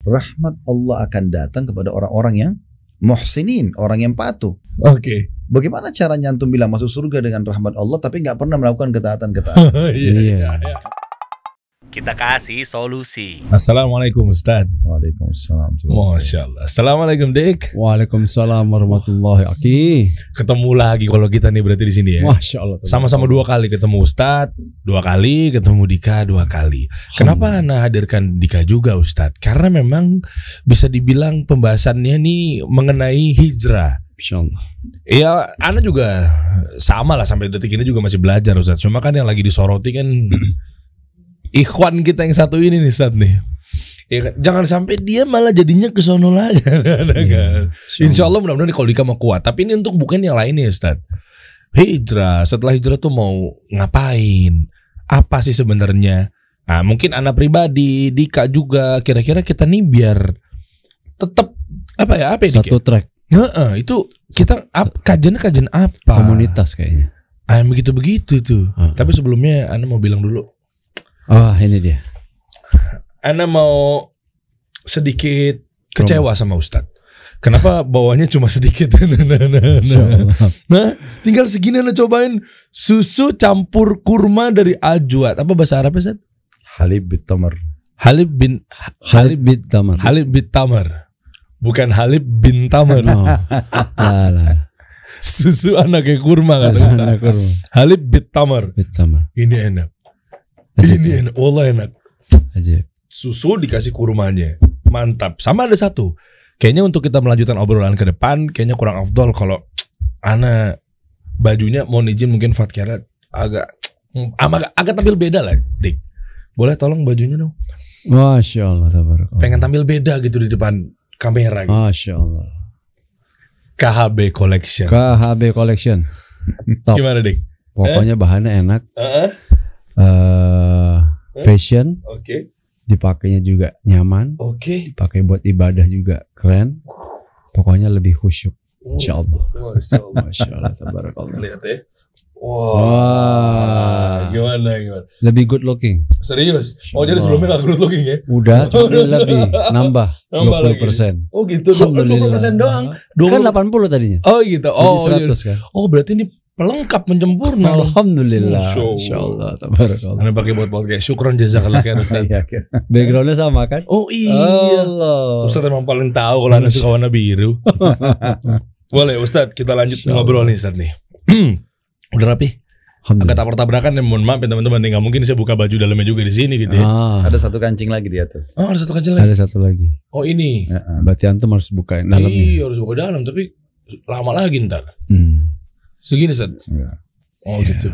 rahmat Allah akan datang kepada orang-orang yang muhsinin, orang yang patuh. Oke. Bagaimana caranya antum bilang masuk surga dengan rahmat Allah tapi nggak pernah melakukan ketaatan-ketaatan? Iya. Kita kasih solusi. Assalamualaikum Ustaz. Waalaikumsalam. Masya Allah. Assalamualaikum Dik. Waalaikumsalam warahmatullahi wabarakatuh. Ketemu lagi kalau kita nih berarti di sini ya. Masya Allah. Sama-sama 2 kali ketemu Ustaz, 2 kali ketemu Dika, 2 kali. Kenapa Ana hadirkan Dika juga Ustaz? Karena memang bisa dibilang pembahasannya nih mengenai hijrah. Insya Allah. Iya, Ana juga sama lah sampai detik ini juga masih belajar Ustaz. Cuma kan yang lagi disoroti kan ikhwan kita yang satu ini nih Ustaz nih. Ya, jangan sampai dia malah jadinya kesono lagi. Kan? Insya Allah mudah-mudahan kalau Dika mau kuat. Tapi ini untuk bukan yang lainnya Ustaz. Hijrah, setelah hijrah tuh mau ngapain? Apa sih sebenarnya? Nah, mungkin anak pribadi, Dika juga. Kira-kira kita nih biar tetap apa ya Satu track. Itu kita kajian apa? Komunitas kayaknya. Begitu tuh. Tapi sebelumnya Ana mau bilang dulu. Ini dia. Ana mau sedikit kecewa sama Ustadz. Kenapa bawahnya cuma sedikit? Nah, tinggal segini Ana cobain susu campur kurma dari Ajwad. Apa bahasa Arabnya Ustadz? Halib bin Tamar. Halib bin Tamar. Bukan Halib bin Tamar. Lah. Susu anaknya kurma kan Ustaz. Halib bin Tamar. Ini enak. Ini enak. Wallah enak. Ajib. Susu dikasih kurmanya. Mantap. Sama ada satu. Kayaknya untuk kita melanjutkan obrolan ke depan kayaknya kurang afdol kalau Ana bajunya mohon izin mungkin Fatkara agak tampil beda lah, Dik. Boleh tolong bajunya dong. Masya Allah. Tabarakallah. Pengen tampil beda gitu di depan kamera gitu. Masya Allah. KHB Collection. Top. Gimana Dik? Pokoknya bahannya enak. Fashion. Oke. Dipakainya juga nyaman. Oke. Dipakai buat ibadah juga keren. Pokoknya lebih khusyuk. Insya Allah. Masya Allah. Tabarakallah. Lihat ya. Wah. Gimana? Lebih good looking. Serius? Jadi sebelumnya gak good looking ya? Udah, cuma lebih nambah 20%. Oh gitu. 20% doang. Kan 80 tadinya. Oh gitu. Oh, jadi 100 kan. Oh berarti ini pelengkap menyempurna. Alhamdulillah. Insyaallah. Tabarakallah. Anda pakai buat podcast. Syukron jazakallah khair Ustaz. Backgroundnya sama kan? Oh iya. Allah. Ustaz emang paling tahu kalau Anda suka warna biru. Boleh Ustaz, kita lanjut ngobrol nih Ustaz nih. Udah rapi? Agak tabrak-tabrakan ya, mohon maaf ya teman-teman. Nggak mungkin saya buka baju dalamnya juga di sini gitu ya. Ada satu kancing lagi di atas. Oh ada satu kancing lagi? Ada satu lagi. Oh ini? Berarti antum harus bukain dalamnya. Iya harus buka dalam, tapi lama lagi ntar. Segini Ustaz? Oh gitu.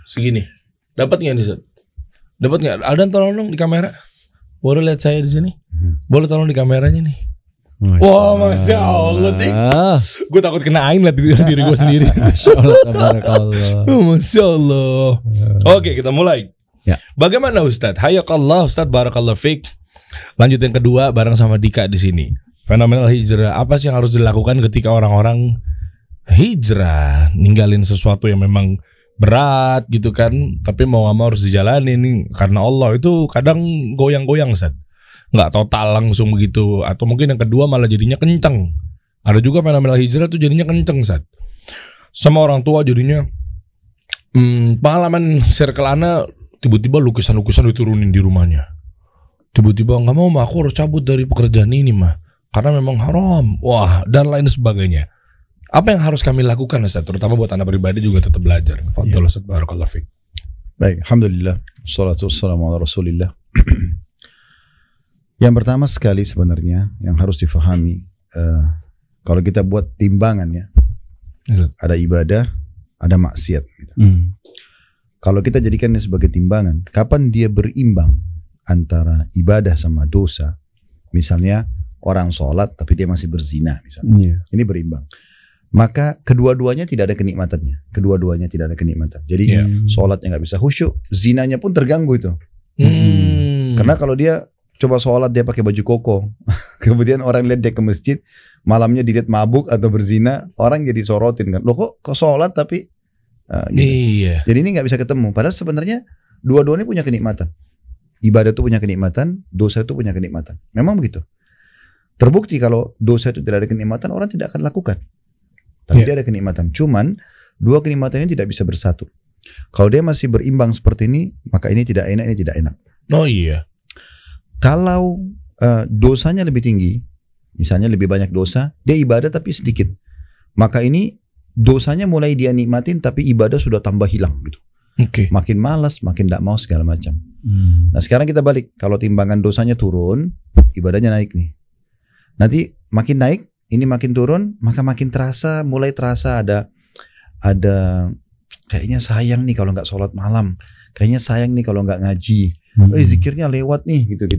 Segini. Dapat nggak nih Ustaz? Dapat nggak? Aldan tolong dong di kamera. Boleh lihat saya di sini? Boleh tolong di kameranya nih. Wah, Masya Allah nih. Gue takut kena aing liat diri gue sendiri. Masya Allah, tabarakallah. Masya Allah. Oke, kita mulai. Ya. Bagaimana Ustadz? Hayakallah Ustadz, barakallah fiik. Lanjut yang kedua bareng sama Dika di sini. Fenomenal hijrah. Apa sih yang harus dilakukan ketika orang-orang hijrah, ninggalin sesuatu yang memang berat gitu kan, tapi mau gak mau harus dijalanin karena Allah. Itu kadang goyang-goyang Ustadz. Nggak total langsung begitu, atau mungkin yang kedua malah jadinya kenceng. Ada juga fenomenal hijrah tuh jadinya kenceng Ustaz. Sama orang tua jadinya pengalaman circle Ana tiba-tiba lukisan-lukisan diturunin di rumahnya. Tiba-tiba nggak mau mah, aku harus cabut dari pekerjaan ini mah karena memang haram. Wah, dan lain sebagainya. Apa yang harus kami lakukan Ustaz, terutama buat anak pribadi juga tetap belajar. Fadhil Ustaz, barakallahu fiik. Baik, alhamdulillah. Wassalatu wassalamu ala Rasulillah. Yang pertama sekali sebenarnya yang harus difahami, kalau kita buat timbangan ya, ada ibadah, ada maksiat. Gitu. Kalau kita jadikannya sebagai timbangan, kapan dia berimbang antara ibadah sama dosa? Misalnya orang sholat tapi dia masih berzina, misalnya, ini berimbang. Maka kedua-duanya tidak ada kenikmatannya. Kedua-duanya tidak ada kenikmatan. Jadi sholatnya nggak bisa khusyuk, zinanya pun terganggu itu. Karena kalau dia coba sholat dia pakai baju koko, kemudian orang lihat dia ke masjid, malamnya dilihat mabuk atau berzina, orang jadi sorotin kan, loh kok sholat tapi gitu. Iya. Jadi ini nggak bisa ketemu. Padahal sebenarnya dua-duanya punya kenikmatan. Ibadah itu punya kenikmatan, dosa itu punya kenikmatan. Memang begitu. Terbukti kalau dosa itu tidak ada kenikmatan, orang tidak akan lakukan. Tapi dia ada kenikmatan. Cuman dua kenikmatan ini tidak bisa bersatu. Kalau dia masih berimbang seperti ini, maka ini tidak enak, ini tidak enak. Oh iya. Kalau dosanya lebih tinggi, misalnya lebih banyak dosa, dia ibadah tapi sedikit. Maka ini dosanya mulai dia nikmatin, tapi ibadah sudah tambah hilang gitu. Makin malas, makin tidak mau segala macam. Nah sekarang kita balik. Kalau timbangan dosanya turun, ibadahnya naik nih. Nanti makin naik, ini makin turun, maka makin terasa, mulai terasa ada kayaknya sayang nih kalau nggak sholat malam, kayaknya sayang nih kalau nggak ngaji, zikirnya lewat nih, gitu.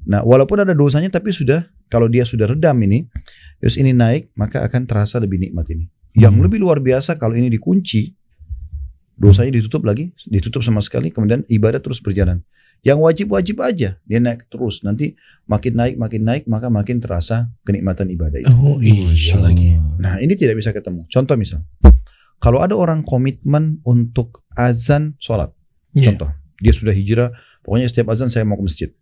Nah walaupun ada dosanya, tapi sudah, kalau dia sudah redam ini, terus ini naik, maka akan terasa lebih nikmat ini. Yang lebih luar biasa kalau ini dikunci, dosanya ditutup lagi, ditutup sama sekali, kemudian ibadah terus berjalan. Yang wajib-wajib aja, dia naik terus. Nanti makin naik, maka makin terasa kenikmatan ibadah itu. Oh iya lagi. Nah ini tidak bisa ketemu. Contoh misal, kalau ada orang komitmen untuk azan sholat, contoh, dia sudah hijrah, pokoknya setiap azan saya mau ke masjid.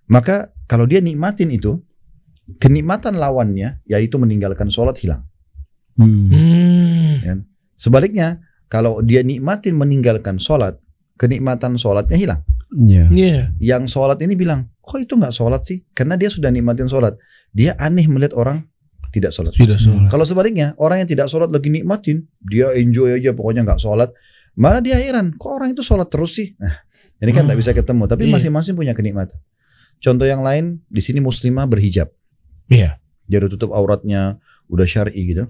Maka kalau dia nikmatin itu, kenikmatan lawannya, yaitu meninggalkan sholat, hilang. Ya. Sebaliknya, kalau dia nikmatin meninggalkan sholat, kenikmatan sholatnya hilang. Yang sholat ini bilang, kok itu nggak sholat sih? Karena dia sudah nikmatin sholat. Dia aneh melihat orang tidak sholat. Kalau sebaliknya, orang yang tidak sholat lagi nikmatin, dia enjoy aja, pokoknya nggak sholat. Malah dia heran, kok orang itu sholat terus sih? Nah, ini kan nggak bisa ketemu. Tapi masing-masing punya kenikmatan. Contoh yang lain, di sini muslimah berhijab. Dia udah tutup auratnya, udah syar'i gitu.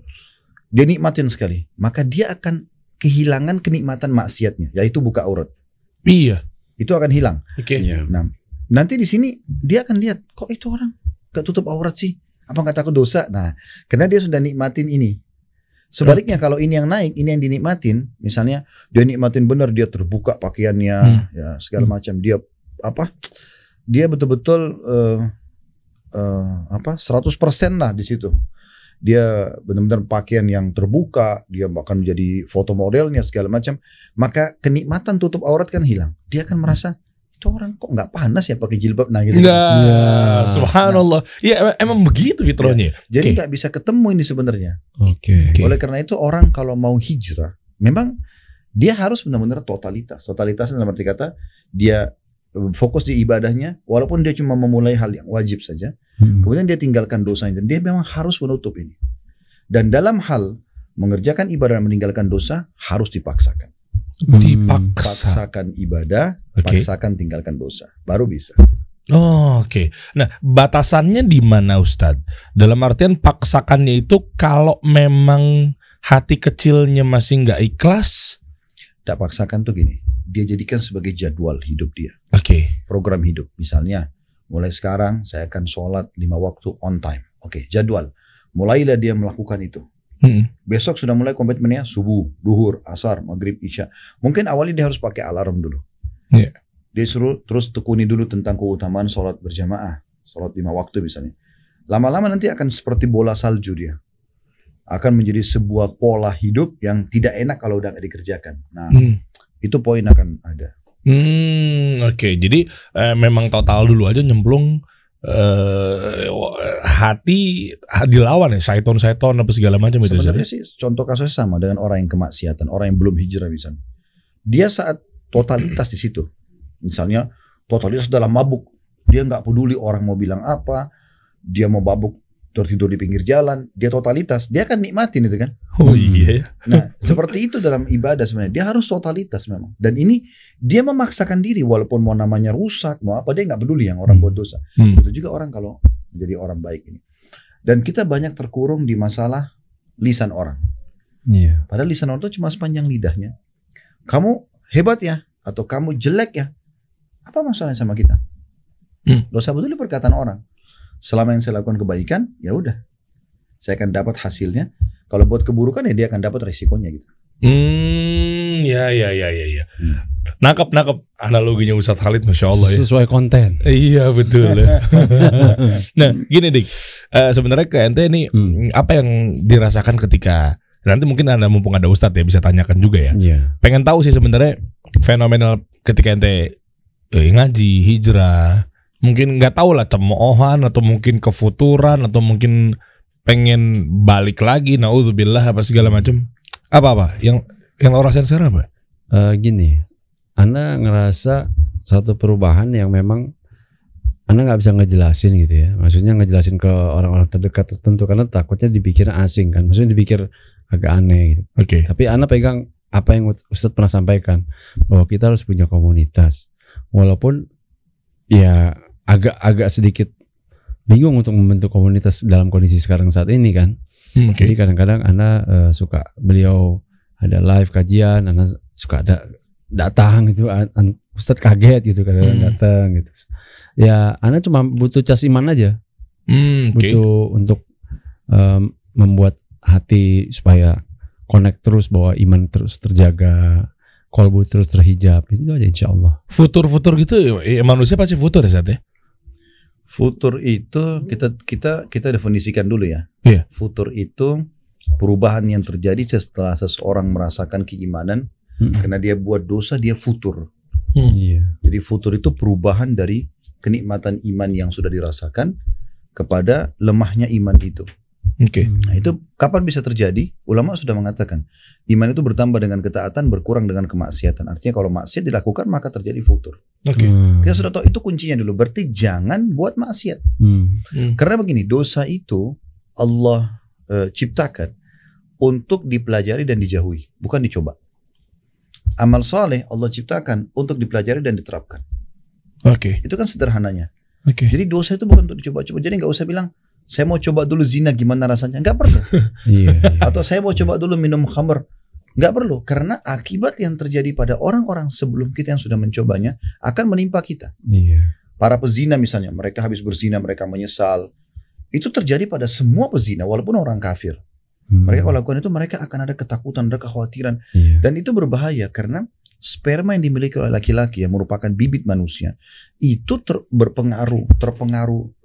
Dia nikmatin sekali. Maka dia akan kehilangan kenikmatan maksiatnya, yaitu buka aurat. Itu akan hilang. Nah, nanti di sini dia akan lihat, kok itu orang gak tutup aurat sih? Apa nggak takut dosa? Nah, karena dia sudah nikmatin ini. Sebaliknya kalau ini yang naik, ini yang dinikmatin, misalnya dia nikmatin benar, dia terbuka pakaiannya, ya segala macam, dia dia betul-betul 100% lah di situ. Dia benar-benar pakaian yang terbuka, dia bahkan menjadi foto modelnya segala macam, maka kenikmatan tutup aurat kan hilang. Dia akan merasa, itu orang kok nggak panas ya pakai jilbab, nah gitu. Subhanallah. Ya emang begitu fitrahnya. Jadi nggak bisa ketemu ini sebenarnya. Oleh karena itu orang kalau mau hijrah, memang dia harus benar-benar totalitas. Totalitas dalam arti kata dia fokus di ibadahnya, walaupun dia cuma memulai hal yang wajib saja. Kemudian dia tinggalkan dosanya, dan dia memang harus menutup ini. Dan dalam hal mengerjakan ibadah dan meninggalkan dosa harus dipaksakan. Paksakan ibadah, paksakan tinggalkan dosa, baru bisa. Nah, batasannya di mana Ustadz? Dalam artian paksakannya itu kalau memang hati kecilnya masih nggak ikhlas. Tak paksakan tuh gini, dia jadikan sebagai jadwal hidup dia. Program hidup, misalnya mulai sekarang saya akan sholat 5 waktu on time. Jadwal. Mulailah dia melakukan itu. Besok sudah mulai komitmennya subuh, duhur, asar, maghrib, isya. Mungkin awalnya dia harus pakai alarm dulu. Dia suruh terus tekuni dulu tentang keutamaan sholat berjamaah, sholat 5 waktu misalnya. Lama-lama nanti akan seperti bola salju dia. Akan menjadi sebuah pola hidup yang tidak enak kalau udah gak dikerjakan. Nah, itu poin akan ada. Jadi memang total dulu aja nyemplung, hati dilawan ya, syaiton apa segala macam itu. Sebenarnya sih contoh kasusnya sama dengan orang yang kemaksiatan, orang yang belum hijrah misalnya. Dia saat totalitas di situ, misalnya totalitas dalam mabuk, dia nggak peduli orang mau bilang apa, dia mau mabuk tertidur di pinggir jalan, dia totalitas, dia akan nikmatin itu kan. Nah, seperti itu dalam ibadah sebenarnya. Dia harus totalitas memang. Dan ini dia memaksakan diri walaupun mau namanya rusak, mau apa, dia nggak peduli yang orang buat dosa. Itu juga orang kalau menjadi orang baik ini. Dan kita banyak terkurung di masalah lisan orang. Padahal lisan orang itu cuma sepanjang lidahnya. Kamu hebat ya, atau kamu jelek ya, apa masalahnya sama kita? Dosa betul perkataan orang. Selama yang saya lakukan kebaikan, ya udah, saya akan dapat hasilnya. Kalau buat keburukan ya dia akan dapat resikonya gitu. Ya. Nangkep analoginya Ustadz Khalid, masya Allah ya. Sesuai konten. Iya betul. Nah gini Dik, sebenarnya ke ente ini apa yang dirasakan ketika nanti mungkin mumpung ada Ustadz ya bisa tanyakan juga ya. Pengen tahu sih sebenarnya fenomenal ketika ente ngaji, hijrah, mungkin nggak tahu lah cemoohan atau mungkin kefuturan atau mungkin pengen balik lagi, naudzubillah apa segala macam. Apa yang lo rasain sekarang apa? Gini, Ana ngerasa satu perubahan yang memang Ana nggak bisa ngejelasin gitu ya. Maksudnya ngejelasin ke orang-orang terdekat tertentu karena takutnya dipikir asing kan. Maksudnya dipikir agak aneh gitu. Oke. Tapi Ana pegang apa yang Ustadz pernah sampaikan bahwa kita harus punya komunitas. Walaupun ya agak sedikit bingung untuk membentuk komunitas dalam kondisi sekarang saat ini kan. Jadi kadang-kadang Ana suka beliau ada live kajian, Ana suka ada datang gitu, Ustadz kaget gitu kadang-kadang datang gitu. Ya, Ana cuma butuh cas iman aja, butuh untuk membuat hati supaya connect terus, bahwa iman terus terjaga, kolbu terus terhijab, itu aja insya Allah. Futur gitu, manusia pasti futur ya Sat ya? Futur itu kita definisikan dulu ya. Iya. Futur itu perubahan yang terjadi setelah seseorang merasakan keimanan, karena dia buat dosa dia futur. Iya. Jadi futur itu perubahan dari kenikmatan iman yang sudah dirasakan kepada lemahnya iman itu. Oke. Nah, itu kapan bisa terjadi? Ulama sudah mengatakan iman itu bertambah dengan ketaatan, berkurang dengan kemaksiatan. Artinya kalau maksiat dilakukan maka terjadi futur. Oke. Kita sudah tahu itu kuncinya dulu. Berarti jangan buat maksiat. Karena begini, dosa itu Allah ciptakan untuk dipelajari dan dijauhi, bukan dicoba. Amal saleh Allah ciptakan untuk dipelajari dan diterapkan. Oke. Itu kan sederhananya. Oke. Jadi dosa itu bukan untuk dicoba-coba. Jadi nggak usah bilang saya mau coba dulu zina gimana rasanya. Nggak perlu. Iya. Atau saya mau coba dulu minum khamr. Nggak perlu. Karena akibat yang terjadi pada orang-orang sebelum kita yang sudah mencobanya akan menimpa kita. Iya. Para pezina misalnya, mereka habis berzina, mereka menyesal. Itu terjadi pada semua pezina walaupun orang kafir. Mereka kalau lakukan itu mereka akan ada ketakutan, ada kekhawatiran. Iya. Dan itu berbahaya karena sperma yang dimiliki oleh laki-laki yang merupakan bibit manusia itu terpengaruh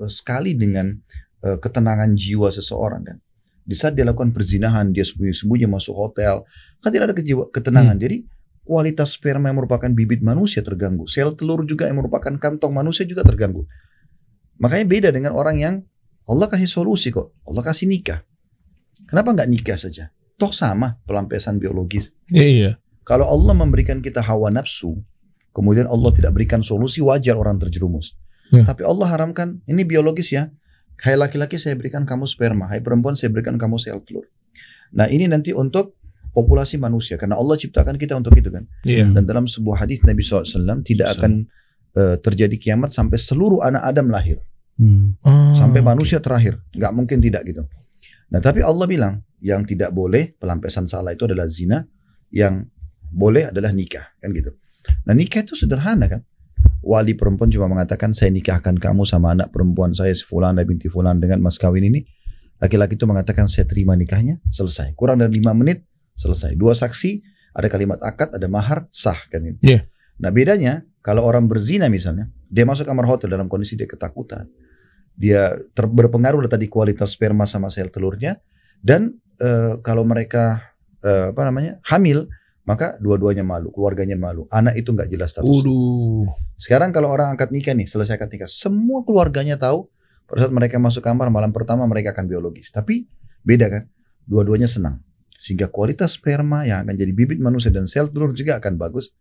sekali dengan ketenangan jiwa seseorang kan. Di saat dia lakukan perzinahan, dia sembunyi-sembunyi masuk hotel, kan tidak ada ketenangan. Jadi kualitas sperma yang merupakan bibit manusia terganggu. Sel telur juga yang merupakan kantong manusia juga terganggu. Makanya beda dengan orang yang Allah kasih solusi kok. Allah kasih nikah. Kenapa nggak nikah saja? Toh sama pelampiasan biologis. Iya. Kalau Allah memberikan kita hawa nafsu, kemudian Allah tidak berikan solusi, wajar orang terjerumus. Tapi Allah haramkan, ini biologis ya. Hai laki-laki saya berikan kamu sperma, hai perempuan saya berikan kamu sel telur. Nah ini nanti untuk populasi manusia, karena Allah ciptakan kita untuk itu kan. Dan dalam sebuah hadis Nabi SAW tidak akan terjadi kiamat sampai seluruh anak Adam lahir. Sampai manusia terakhir, nggak mungkin tidak gitu. Nah tapi Allah bilang yang tidak boleh pelampiasan salah itu adalah zina, yang boleh adalah nikah kan gitu. Nah nikah itu sederhana kan. Wali perempuan cuma mengatakan saya nikahkan kamu sama anak perempuan saya si fulan binti fulan dengan mas kawin ini. Laki-laki itu mengatakan saya terima nikahnya, selesai. Kurang dari 5 menit selesai. 2 saksi, ada kalimat akad, ada mahar, sah kan itu. Nah bedanya kalau orang berzina misalnya, dia masuk kamar hotel dalam kondisi dia ketakutan. Dia berpengaruh tadi kualitas sperma sama sel telurnya, dan kalau mereka hamil, maka dua-duanya malu, keluarganya malu, anak itu nggak jelas statusnya. Sekarang kalau orang angkat nikah nih, selesai akad nikah, semua keluarganya tahu. Pada saat mereka masuk kamar malam pertama mereka akan biologis, tapi beda kan, dua-duanya senang, sehingga kualitas sperma yang akan jadi bibit manusia dan sel telur juga akan bagus.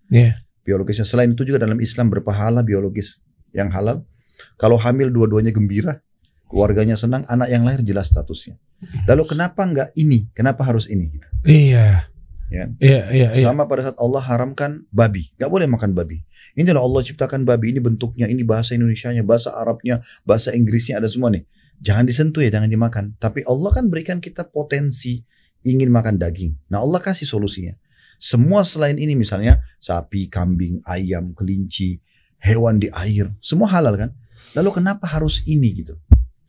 Biologisnya. Selain itu juga dalam Islam berpahala biologis yang halal. Kalau hamil dua-duanya gembira, keluarganya senang, anak yang lahir jelas statusnya. Lalu kenapa enggak ini? Kenapa harus ini? Iya. Sama pada saat Allah haramkan babi, enggak boleh makan babi. Ini adalah Allah ciptakan babi, ini bentuknya, ini bahasa Indonesianya, bahasa Arabnya, bahasa Inggrisnya ada semua nih. Jangan disentuh ya, jangan dimakan. Tapi Allah kan berikan kita potensi ingin makan daging. Nah Allah kasih solusinya. Semua selain ini misalnya sapi, kambing, ayam, kelinci, hewan di air, semua halal kan? Lalu kenapa harus ini gitu?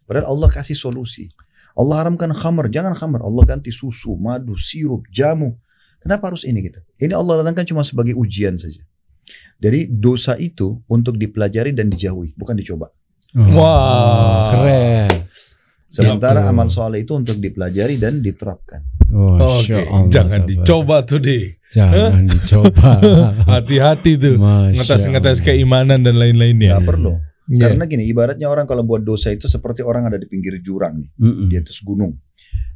Padahal Allah kasih solusi. Allah haramkan khamr, jangan khamr. Allah ganti susu, madu, sirup, jamu. Kenapa harus ini gitu? Ini Allah datangkan cuma sebagai ujian saja. Jadi dosa itu untuk dipelajari dan dijauhi, bukan dicoba. Wah, keren. Sementara amal soleh itu untuk dipelajari dan diterapkan. Oke, jangan dicoba tuh deh. Jangan dicoba. Hati-hati tuh. Ngetes keimanan dan lain-lainnya. Gak perlu. Karena gini, ibaratnya orang kalau buat dosa itu seperti orang ada di pinggir jurang nih, di atas gunung.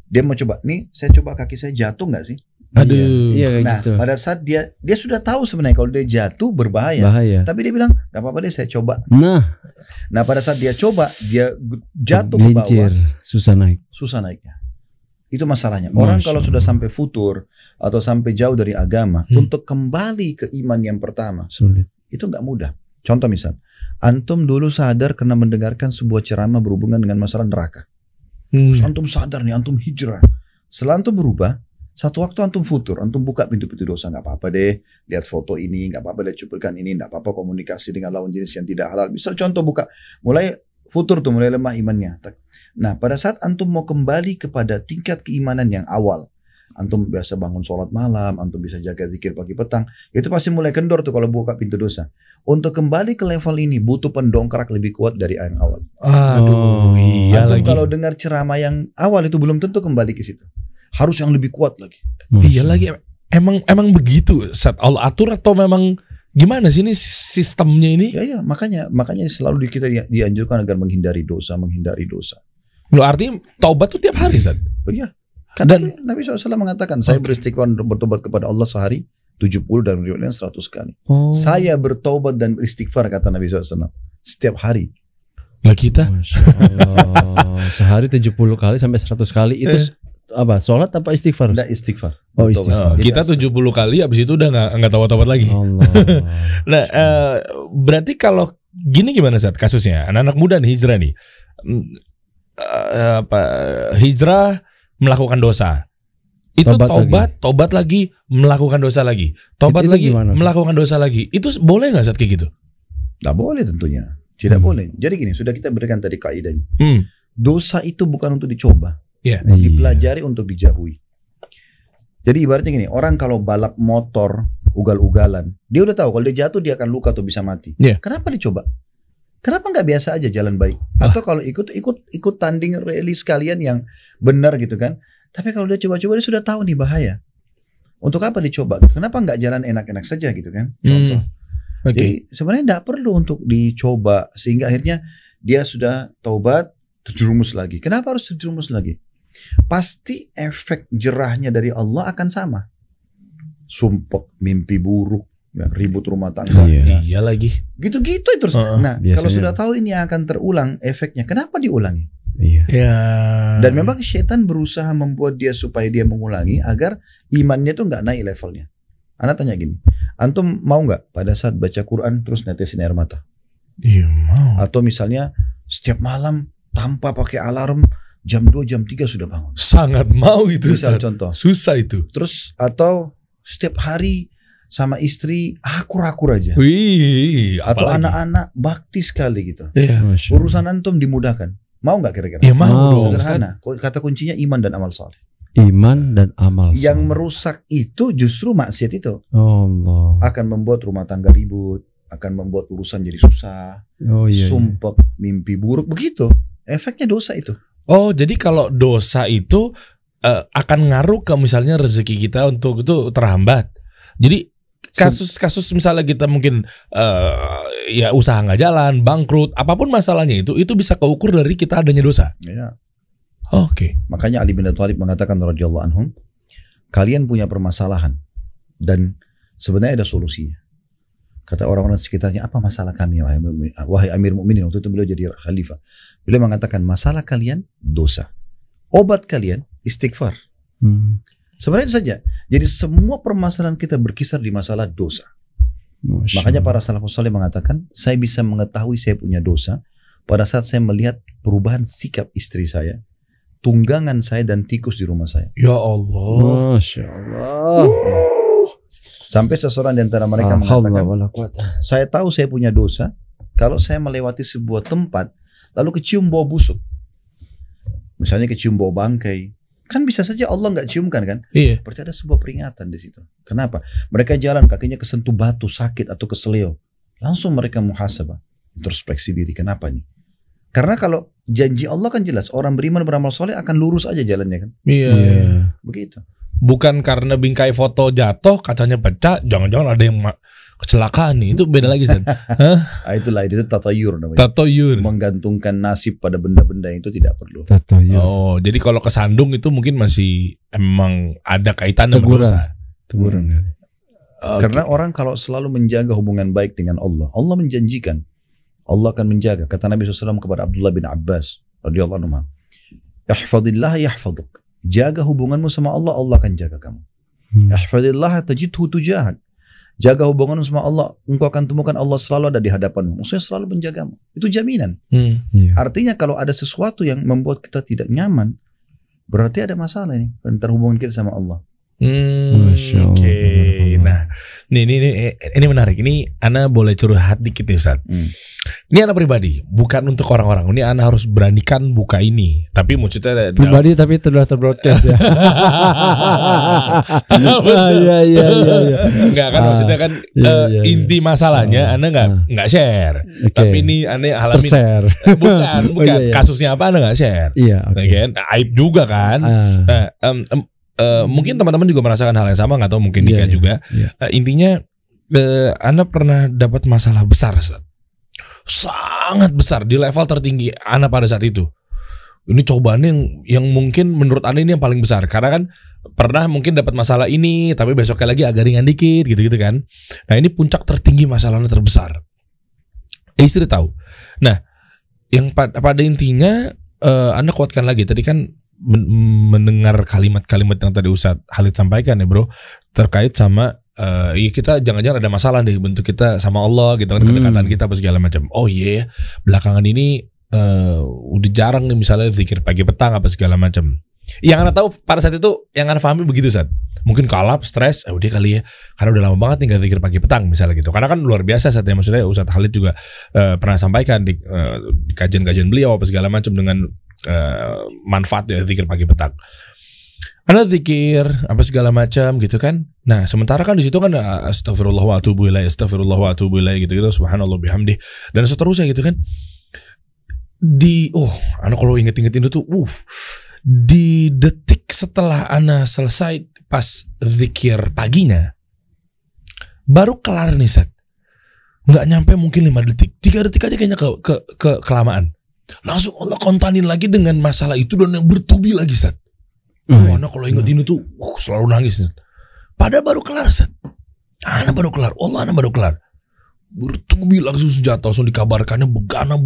Dia mau coba, nih saya coba kaki saya jatuh nggak sih? Aduh. Iya, Nah, gitu. pada saat dia sudah tahu sebenarnya kalau dia jatuh berbahaya. Tapi dia bilang, gak apa-apa deh saya coba. Nah, pada saat dia coba, dia jatuh ke bawah. Susah naiknya. Itu masalahnya. Orang kalau sudah sampai futur atau sampai jauh dari agama, untuk kembali ke iman yang pertama, sulit. Itu gak mudah. Contoh misal, antum dulu sadar karena mendengarkan sebuah ceramah berhubungan dengan masalah neraka. Terus antum sadar nih, antum hijrah. Setelah antum berubah, satu waktu antum futur, antum buka pintu-pintu dosa, nggak apa-apa deh, lihat foto ini, nggak apa-apa lihat cuplikan ini, nggak apa-apa komunikasi dengan lawan jenis yang tidak halal. Misal contoh buka, mulai futur tuh, mulai lemah imannya. Nah, pada saat antum mau kembali kepada tingkat keimanan yang awal, antum biasa bangun sholat malam, antum bisa jaga zikir pagi petang, itu pasti mulai kendor tuh kalau buka pintu dosa. Untuk kembali ke level ini butuh pendongkrak lebih kuat dari yang awal. Aduh, iya antum lagi. kalau dengar ceramah yang awal itu belum tentu kembali ke situ. Harus yang lebih kuat lagi. Iya lagi. Emang begitu saat Allah atur atau memang gimana sih ini sistemnya ini? Ya, makanya selalu kita dianjurkan agar menghindari dosa. Loh, artinya taubat tuh tiap hari, Ustaz? Oh iya. Dan Nabi SAW mengatakan, saya beristighfar bertobat kepada Allah sehari 70 dan riwayatnya 100 kali. Saya bertobat dan beristighfar, kata Nabi SAW, setiap hari. Lah kita? Sehari 70 kali sampai 100 kali itu apa? Sholat apa istighfar? Enggak, istighfar. Oh, istighfar. Kita 70 kali habis itu udah nggak tobat lagi. Nah, berarti kalau gini gimana saat kasusnya? Anak-anak muda nih hijrah nih. Hijrah melakukan dosa. Itu tobat lagi melakukan dosa lagi. Tobat lagi melakukan dosa lagi. Itu boleh nggak saat kayak gitu? Nggak boleh tentunya. Tidak boleh. Jadi gini, sudah kita berikan tadi kaidahnya. Dosa itu bukan untuk dicoba. Dipelajari untuk dijauhi. Jadi ibaratnya gini, orang kalau balap motor ugal-ugalan, dia udah tahu kalau dia jatuh dia akan luka atau bisa mati. Kenapa dicoba? Kenapa nggak biasa aja jalan baik? Atau kalau ikut tanding rally sekalian yang benar gitu kan? Tapi kalau dia coba-coba dia sudah tahu nih bahaya. Untuk apa dicoba? Kenapa nggak jalan enak-enak saja gitu kan? Contoh. Jadi sebenarnya nggak perlu untuk dicoba sehingga akhirnya dia sudah taubat terjerumus lagi. Kenapa harus terjerumus lagi? Pasti efek jerahnya dari Allah akan sama. Sumpah, mimpi buruk, ribut rumah tangga. Iya lagi. Gitu-gitu terus. Nah, kalau sudah tahu ini akan terulang efeknya, kenapa diulangi? Dan memang setan berusaha membuat dia supaya dia mengulangi agar imannya tuh nggak naik levelnya. Ana tanya gini, antum mau nggak pada saat baca Quran terus netesin air mata? Iya mau. Atau misalnya setiap malam tanpa pakai alarm jam 2, jam 3 sudah bangun. Sangat mau itu. Misal contoh. Susah itu. Terus atau setiap hari sama istri akur-akur aja. Atau anak-anak bakti sekali gitu. Urusan antum dimudahkan. Mau nggak kira-kira? Ya mau. Sederhana. Kata kuncinya iman dan amal saleh. Iman dan amal saleh. Yang merusak itu justru maksiat itu. Allah. Akan membuat rumah tangga ribut. Akan membuat urusan jadi susah. Sumpah, mimpi buruk. Begitu. Efeknya dosa itu. Oh, jadi kalau dosa itu akan ngaruh ke misalnya rezeki kita untuk itu terhambat. Jadi kasus-kasus misalnya kita mungkin ya usaha nggak jalan, bangkrut, apapun masalahnya itu bisa keukur dari kita adanya dosa. Oke. Makanya Ali bin Abi Thalib mengatakan radhiyallahu anhum, kalian punya permasalahan dan sebenarnya ada solusinya. Kata orang-orang sekitarnya, apa masalah kami wahai Amir Mukminin? Waktu itu beliau jadi khalifah. Beliau mengatakan, masalah kalian dosa, obat kalian istighfar. Sebenarnya itu saja. Jadi semua permasalahan kita berkisar di masalah dosa. Makanya para salafus saleh mengatakan, saya bisa mengetahui saya punya dosa pada saat saya melihat perubahan sikap istri saya, tunggangan saya dan tikus di rumah saya. Ya Allah. Masya Allah. Sampai seseorang di antara mereka mengatakan, saya tahu saya punya dosa kalau saya melewati sebuah tempat lalu kecium bau busuk. Misalnya kecium bau bangkai. Kan bisa saja Allah nggak ciumkan kan? Iya. Berarti ada sebuah peringatan di situ. Kenapa? Mereka jalan kakinya kesentuh batu, sakit atau keseleo. Langsung mereka muhasabah, introspeksi diri. Kenapa nih? Karena kalau janji Allah kan jelas, orang beriman beramal soleh akan lurus aja jalannya kan? Iya. Begitu. Bukan karena bingkai foto jatuh, kacanya pecah, jangan-jangan ada yang kecelakaan nih, itu beda lagi Ustaz. Itulah itu tatayur namanya. Tatayur. Menggantungkan nasib pada benda-benda itu tidak perlu. Tatayur. Oh, jadi kalau kesandung itu mungkin masih emang ada kaitan dengan dosa. Teguran. Karena orang kalau selalu menjaga hubungan baik dengan Allah, Allah menjanjikan Allah akan menjaga. Kata Nabi SAW kepada Abdullah bin Abbas radhiyallahu anhu, "Ihfadillah yahfaduk." Jaga hubunganmu sama Allah, Allah akan jaga kamu. "Ihfadillah tajidhu tujahak." Jaga hubunganmu sama Allah, engkau akan temukan Allah selalu ada di hadapanmu. Maksudnya selalu menjagamu. Itu jaminan. Artinya kalau ada sesuatu yang membuat kita tidak nyaman, berarti ada masalah nih antara hubungan kita sama Allah. Oke. Nah, ini menarik. Ini Ana boleh curhat dikit nih Ustaz. Ini Ana pribadi, bukan untuk orang-orang. Ini Ana harus beranikan buka ini. Tapi maksudnya pribadi tapi sudah terbroadcast ya. Iya. Enggak kan maksudnya kan inti masalahnya Ana enggak share. Tapi ini Ana alami. Bukan kasusnya apa Ana enggak share. Iya, oke. Kan aib juga kan. Nah, mungkin teman-teman juga merasakan hal yang sama, nggak tahu mungkin Dika juga. Intinya Ana pernah dapat masalah besar, sangat besar di level tertinggi Ana pada saat itu. Ini cobaan yang mungkin menurut Ana ini yang paling besar, karena kan pernah mungkin dapat masalah ini, tapi besoknya lagi agak ringan dikit, gitu-gitu kan. Nah ini puncak tertinggi masalahnya terbesar. Istri tahu. Nah yang pada intinya Ana kuatkan lagi. Tadi kan mendengar kalimat-kalimat yang tadi Ustadz Khalid sampaikan ya bro, terkait sama ya kita jangan-jangan ada masalah deh bentuk kita sama Allah gitu kan, kedekatan kita apa segala macam. Oh iya, belakangan ini udah jarang nih misalnya zikir pagi petang apa segala macam. Yang Anda tahu pada saat itu, yang Anda pahami begitu Ustadz. Mungkin kalap, stres, udah kali ya, karena udah lama banget nih gak zikir pagi petang misalnya gitu. Karena kan luar biasa Ustadz ya, maksudnya Ustadz Khalid juga pernah sampaikan di kajian-kajian beliau apa segala macam dengan manfaat ya zikir pagi petang. Anda zikir apa segala macam gitu kan. Nah, sementara kan di situ kan astagfirullah wa atubu ilaih, astagfirullah wa atubu ilaih gitu-gitu, subhanallah bihamdih dan seterusnya gitu kan. Ana kalau inget-ingetin itu di detik setelah Ana selesai pas zikir paginya baru kelar nih Sat. Nggak nyampe mungkin 5 detik, 3 detik aja kayaknya ke kelamaan. Langsung Allah kontanin lagi dengan masalah itu dan yang bertubi lagi Sat. Ana kalau inget ini tuh selalu nangis Sat. Padahal baru kelar Sat. Ana baru kelar, Ana baru kelar. Bertubi langsung senjata, langsung dikabarkannya bukan. Ana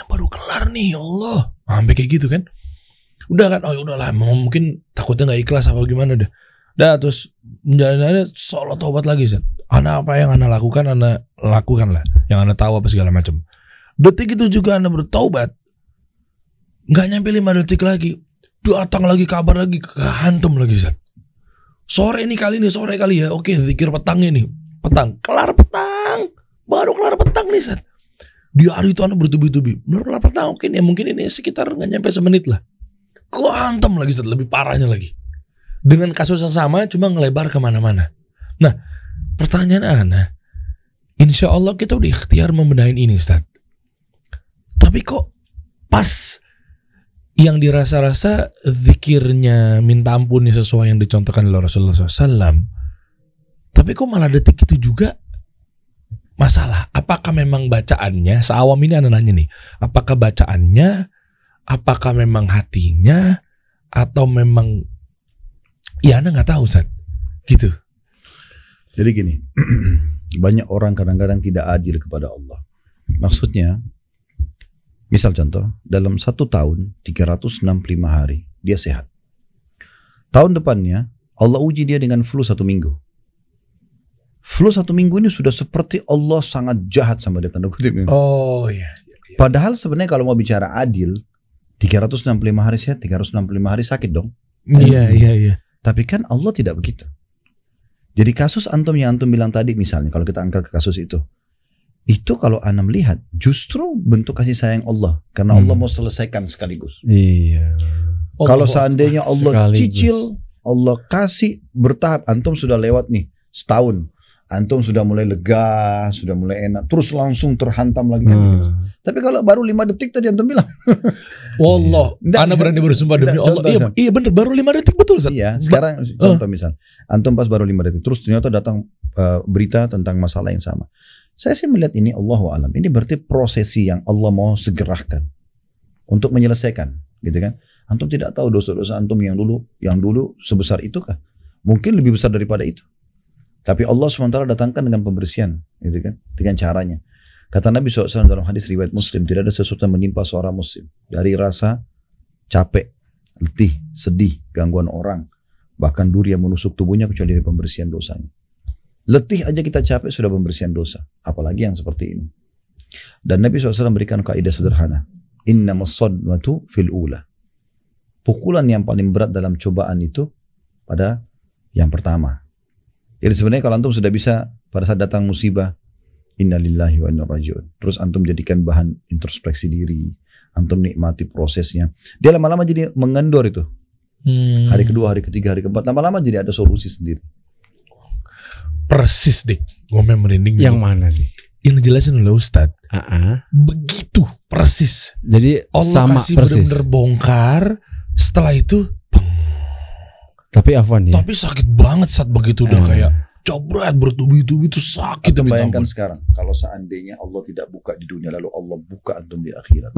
baru kelar nih ya Allah. Sampai kayak gitu kan. Udah kan, udahlah mungkin takutnya gak ikhlas apa gimana deh. Terus menjalannya sholat taubat lagi Sat. Ana apa yang Ana lakukan, Ana lakukan lah. Yang Ana tahu apa segala macam. Detik itu juga Ana bertaubat. Gak nyampe 5 detik lagi, datang lagi kabar lagi, kehantam lagi Sat. Sore kali ya. Oke, zikir petangnya nih. Petang, kelar petang. Baru kelar petang nih Sat. Di hari itu Ana bertubi-tubi. Baru kelar petang, oke ya mungkin ini sekitar gak nyampe semenit lah. Kehantam lagi Sat, lebih parahnya lagi. Dengan kasus yang sama, cuma ngelebar kemana-mana. Nah, pertanyaan Ana, insya Allah kita udah ikhtiar membenahin ini Sat. Tapi kok pas yang dirasa-rasa zikirnya minta ampunnya sesuai yang dicontohkan oleh Rasulullah SAW, tapi kok malah detik itu juga masalah? Apakah memang bacaannya, seawam ini Anda nanya nih, apakah bacaannya, apakah memang hatinya, atau memang ya Anda nggak tahu Ustaz, gitu. Jadi gini, banyak orang kadang-kadang tidak adil kepada Allah. Maksudnya, misal contoh, dalam 1 tahun 365 hari dia sehat. Tahun depannya Allah uji dia dengan flu 1 minggu. Flu 1 minggu ini sudah seperti Allah sangat jahat sama dia, tanda kutip. Oh iya. Padahal sebenarnya kalau mau bicara adil, 365 hari sehat, 365 hari sakit dong. Iya. Tapi kan Allah tidak begitu. Jadi kasus antum yang antum bilang tadi misalnya, kalau kita angkat ke kasus itu kalau Ana melihat justru bentuk kasih sayang Allah, karena Allah mau selesaikan sekaligus. Iya. Kalau seandainya Allah sekaligus cicil, Allah kasih bertahap, antum sudah lewat nih setahun, antum sudah mulai lega, sudah mulai enak, terus langsung terhantam lagi kan. Tapi kalau baru 5 detik tadi antum bilang, Wallah, Ana berani bersumpah demi Allah. Iya bener, baru 5 detik betul Ustaz. Iya, sekarang contoh misal, antum pas baru 5 detik, terus ternyata datang berita tentang masalah yang sama. Saya sih melihat ini Allahu a'lam. Ini berarti prosesi yang Allah mau segerakan untuk menyelesaikan, gitu kan? Antum tidak tahu dosa-dosa antum yang dulu sebesar itu kah? Mungkin lebih besar daripada itu. Tapi Allah SWT datangkan dengan pembersihan, gitu kan? Dengan caranya. Kata Nabi SAW dalam hadis riwayat Muslim, tidak ada sesuatu yang menimpa seorang Muslim dari rasa capek, letih, sedih, gangguan orang, bahkan duri yang menusuk tubuhnya kecuali dari pembersihan dosanya. Letih aja kita capek sudah pembersihan dosa, apalagi yang seperti ini. Dan Nabi SAW memberikan kaidah sederhana, innamas sadmatu fil ula. Pukulan yang paling berat dalam cobaan itu pada yang pertama. Jadi sebenarnya kalau antum sudah bisa pada saat datang musibah, innalillahi wa inna rajiun. Terus antum jadikan bahan introspeksi diri, antum nikmati prosesnya. Dia lama-lama jadi mengendor itu. Hari kedua, hari ketiga, hari keempat, lama-lama jadi ada solusi sendiri. Persis dik, gue merinding. Yang mana nih? Yang dijelasin oleh Ustadz. Begitu persis. Jadi Allah sama kasih persis. benar-benar bongkar. Setelah itu, tapi Afwan ya. tapi sakit banget saat begitu udah kayak cobrat bertubi-tubi itu sakit. Atau bayangkan sekarang kalau seandainya Allah tidak buka di dunia lalu Allah buka antum di akhirat,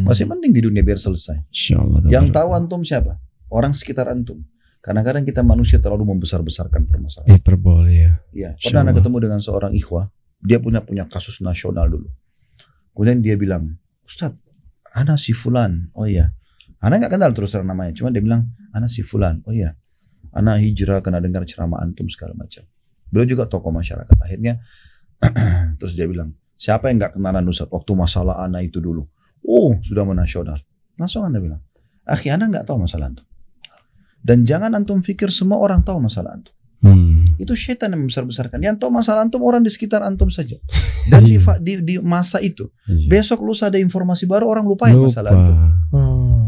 masih mending di dunia biar selesai. Insyaallah. Yang tahu antum siapa? Orang sekitar antum. Kadang-kadang kita manusia terlalu membesar-besarkan permasalahan. Hiperbole ya. Iya. Pernah ada ketemu dengan seorang ikhwah, dia punya kasus nasional dulu. Kemudian dia bilang, Ustaz, ana si fulan. Oh iya. Ana nggak kenal terus terang namanya, cuma dia bilang, ana si fulan. Oh iya. Ana hijrah karena dengar ceramah antum segala macam. Beliau juga tokoh masyarakat. Akhirnya terus dia bilang, siapa yang nggak kenalan Ustaz waktu masalah ana itu dulu? Oh, sudah menasional. Langsung Anda bilang, akhi, ana nggak tahu masalah antum. Dan jangan antum pikir semua orang tahu masalah antum. Itu syaitan yang membesar-besarkan. Yang tahu masalah antum orang di sekitar antum saja. Dan di masa itu, besok lusa ada informasi baru, orang lupain masalah antum.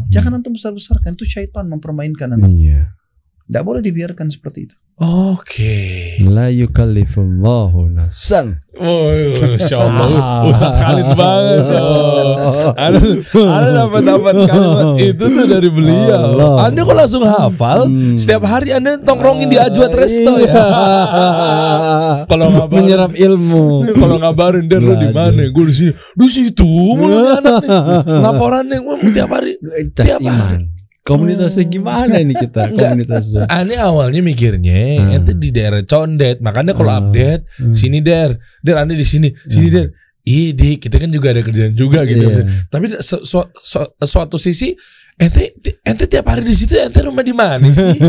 Jangan antum besar-besarkan. Itu syaitan mempermainkan antum. Tidak boleh dibiarkan seperti itu. Oke. La yukallifullahu nafsan. Oh, Masya Allah, Ustaz Khalid banget. Ada dapat kalimat itu tuh dari beliau. Anda kok langsung hafal? Setiap hari Anda tongkrongin di Ajwat Resto ya. Kalau ngabarin, menyerap ilmu. Kalau ngabarin dia lu di mana? Gue di sini. Di situ mulutnya anak nih. Laporannya tiap hari. Tiap hari. Komunitasnya gimana ini kita? Komunitasnya. Aneh awalnya mikirnya ente di daerah Condet, makanya kalau update sini der Anda di sini, sini der. Ide kita kan juga ada kerjaan juga gitu. Tapi suatu sisi ente tiap hari di situ, ente rumah di mana sih?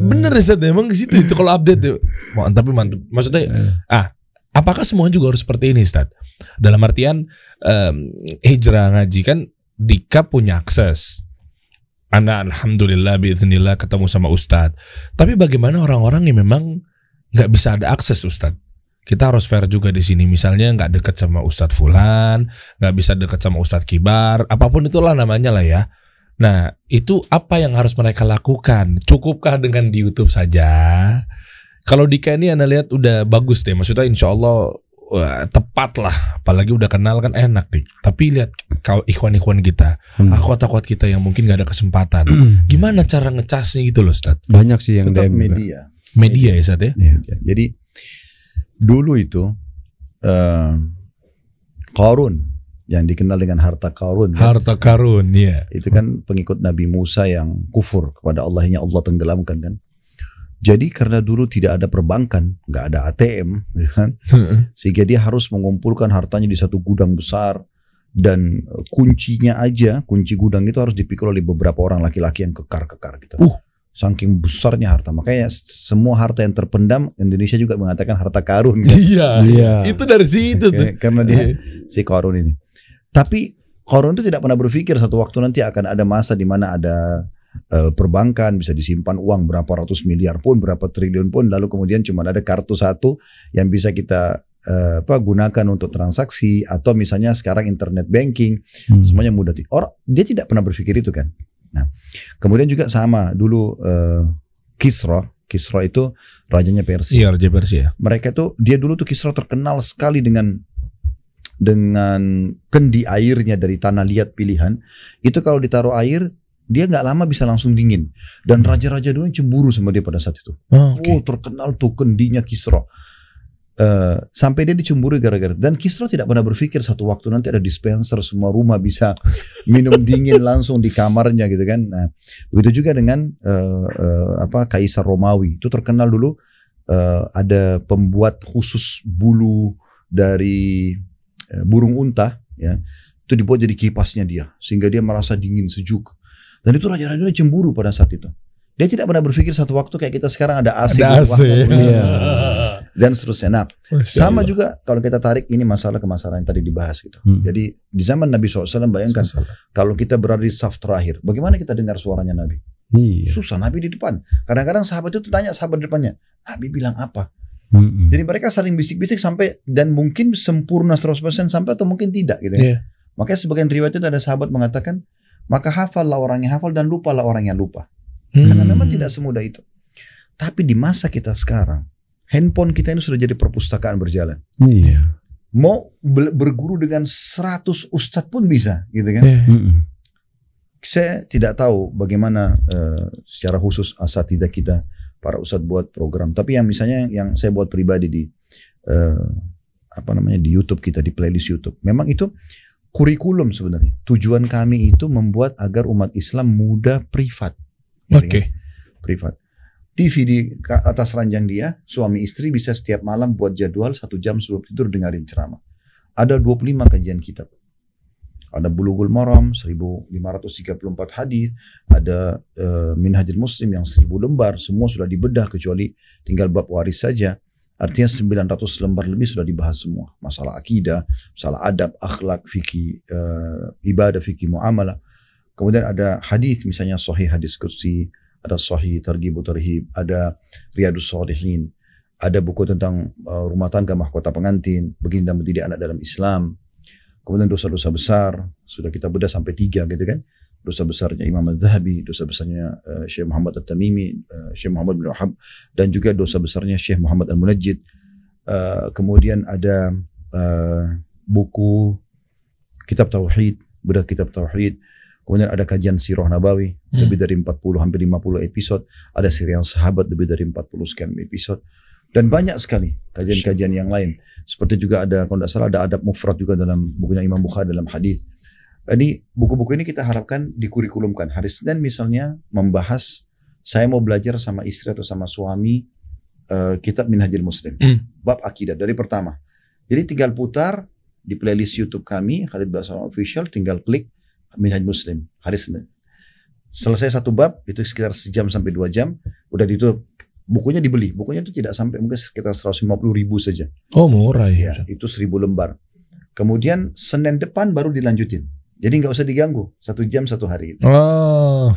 Bener Ustaz, emang di situ itu kalau update tuh. Tapi mantap. Maksudnya apakah semua juga harus seperti ini Ustaz? Dalam artian hijrah ngaji kan Dika punya akses. Anda alhamdulillah biiznillah ketemu sama Ustadz. Tapi bagaimana orang-orang yang memang nggak bisa ada akses Ustadz? Kita harus fair juga di sini. Misalnya nggak dekat sama Ustadz Fulan, nggak bisa dekat sama Ustadz Kibar, apapun itulah namanya lah ya. Nah itu apa yang harus mereka lakukan? Cukupkah dengan di YouTube saja? Kalau Dika ini Anda lihat udah bagus deh. Maksudnya insya Allah tepat lah, apalagi udah kenal kan enak nih. Tapi lihat kalau ikhwan-ikhwan kita, akhwat-akhwat kita yang mungkin gak ada kesempatan, gimana cara ngecasnya gitu loh Ustaz? Banyak sih yang tetap DM media ya Ustaz ya. Jadi dulu itu Qarun yang dikenal dengan harta Qarun. Harta Qarun ya. Itu kan pengikut Nabi Musa yang kufur kepada Allahnya, Allah tenggelamkan kan. Jadi karena dulu tidak ada perbankan, nggak ada ATM, kan? Sehingga dia harus mengumpulkan hartanya di satu gudang besar dan kuncinya aja, kunci gudang itu harus dipikul oleh beberapa orang laki-laki yang kekar-kekar gitu. Saking besarnya harta, makanya semua harta yang terpendam Indonesia juga mengatakan harta karun. Kan? Iya. Itu dari situ tuh. Karena dia si Qarun ini. Tapi Qarun itu tidak pernah berpikir satu waktu nanti akan ada masa di mana ada perbankan bisa disimpan uang berapa ratus miliar pun, berapa triliun pun, lalu kemudian cuma ada kartu satu yang bisa kita gunakan untuk transaksi, atau misalnya sekarang internet banking, semuanya mudah. Dia tidak pernah berpikir itu kan. Nah, kemudian juga sama dulu Kisra itu rajanya Persia. Iya, raja Persia. Mereka tuh dia dulu tuh Kisra terkenal sekali dengan kendi airnya dari tanah liat pilihan. Itu kalau ditaruh air dia nggak lama bisa langsung dingin. Dan raja-raja dulu cemburu sama dia pada saat itu. Terkenal tuh kendinya Kisra. Sampai dia dicemburu gara-gara. Dan Kisra tidak pernah berpikir satu waktu nanti ada dispenser, semua rumah bisa minum dingin langsung di kamarnya gitu kan. Nah, begitu juga dengan Kaisar Romawi. Itu terkenal dulu ada pembuat khusus bulu dari burung unta, ya. Itu dibuat jadi kipasnya dia, sehingga dia merasa dingin, sejuk. Dan itu raja-raja cemburu pada saat itu. Dia tidak pernah berpikir satu waktu kayak kita sekarang ada AC. Dan seterusnya. Nah, sama juga kalau kita tarik ini masalah ke masalah yang tadi dibahas gitu. Jadi di zaman Nabi SAW bayangkan kalau kita berada di saf terakhir, bagaimana kita dengar suaranya Nabi? Susah, Nabi di depan. Kadang-kadang sahabat itu tanya sahabat di depannya, Nabi bilang apa? Jadi mereka saling bisik-bisik sampai, dan mungkin sempurna 100% sampai atau mungkin tidak gitu ya. Makanya sebagian riwayat itu ada sahabat mengatakan, maka hafallah orang yang hafal dan lupalah orang yang lupa. Karena memang tidak semudah itu. Tapi di masa kita sekarang, handphone kita ini sudah jadi perpustakaan berjalan. Mau berguru dengan 100 ustadz pun bisa, gitu kan? Saya tidak tahu bagaimana secara khusus asatidzah kita, para ustadz buat program. Tapi yang misalnya yang saya buat pribadi di di YouTube kita, di playlist YouTube. Memang itu kurikulum sebenarnya. Tujuan kami itu membuat agar umat Islam mudah privat. Privat. TV di atas ranjang dia, suami istri bisa setiap malam buat jadwal 1 jam sebelum tidur dengerin ceramah. Ada 25 kajian kitab. Ada Bulughul Maram 1534 hadis, ada Minhajul Muslim yang 1000 lembar, semua sudah dibedah kecuali tinggal bab waris saja. Artinya 900 lembar lebih sudah dibahas semua. Masalah akidah, masalah adab, akhlak, fikih, ibadah, fikih muamalah. Kemudian ada hadis, misalnya sahih hadis qudsi, ada sahih targhib tarhib, ada riyadus shalihin, ada buku tentang rumah tangga, mahkota pengantin, baginda mendidik anak dalam Islam. Kemudian dosa-dosa besar sudah kita bedah sampai 3 gitu kan. Dosa besarnya Imam Al-Zahabi, dosa besarnya Syekh Muhammad At-Tamimi, Syekh Muhammad bin Wahab, dan juga dosa besarnya Syekh Muhammad Al-Munajjid. Kemudian ada buku Kitab Tauhid, bedah Kitab Tauhid. Kemudian ada kajian Sirah Nabawi, lebih dari 40, hampir 50 episode. Ada Sirah Sahabat, lebih dari 40 sekian episode. Dan banyak sekali kajian-kajian yang lain. Seperti juga ada, kalau tidak salah, ada adab mufrad juga dalam bukunya Imam Bukhari dalam hadis. Jadi buku-buku ini kita harapkan dikurikulumkan. Hari Senin misalnya membahas, saya mau belajar sama istri atau sama suami kitab Minhajul Muslim, bab akidah dari pertama. Jadi tinggal putar di playlist YouTube kami, Khalid Basalam Official, tinggal klik Minhaj Muslim hari Senin. Selesai 1 bab itu sekitar 1 jam sampai 2 jam, udah ditutup. Bukunya dibeli, bukunya itu tidak sampai mungkin sekitar 150.000 saja. Oh murah ya. Itu 1000 lembar. Kemudian Senin depan baru dilanjutin. Jadi nggak usah diganggu, 1 jam 1 hari.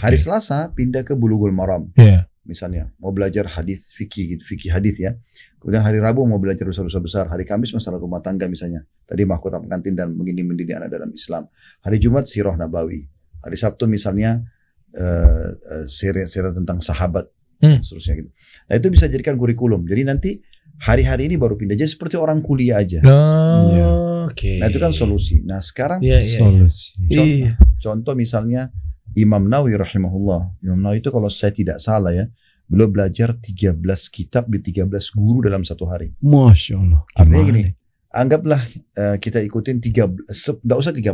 Hari Selasa pindah ke Bulughul Maram. Misalnya mau belajar hadis fikih, fikih hadis ya. Kemudian hari Rabu mau belajar dosa-dosa besar. Hari Kamis masalah rumah tangga misalnya. Tadi mahkota pengantin dan begini mendidik anak dalam Islam. Hari Jumat Sirah Nabawi. Hari Sabtu misalnya seri tentang sahabat. Seterusnya gitu. Nah itu bisa jadikan kurikulum. Jadi nanti hari-hari ini baru pindah. Jadi seperti orang kuliah aja. Nah itu kan solusi. Nah sekarang solusi. Contoh misalnya Imam Nawawi rahimahullah. Imam Nawawi itu kalau saya tidak salah ya, beliau belajar 13 kitab di 13 guru dalam 1 hari. Masya Allah. Artinya gini, anggaplah kita ikutin 13, tidak usah 13,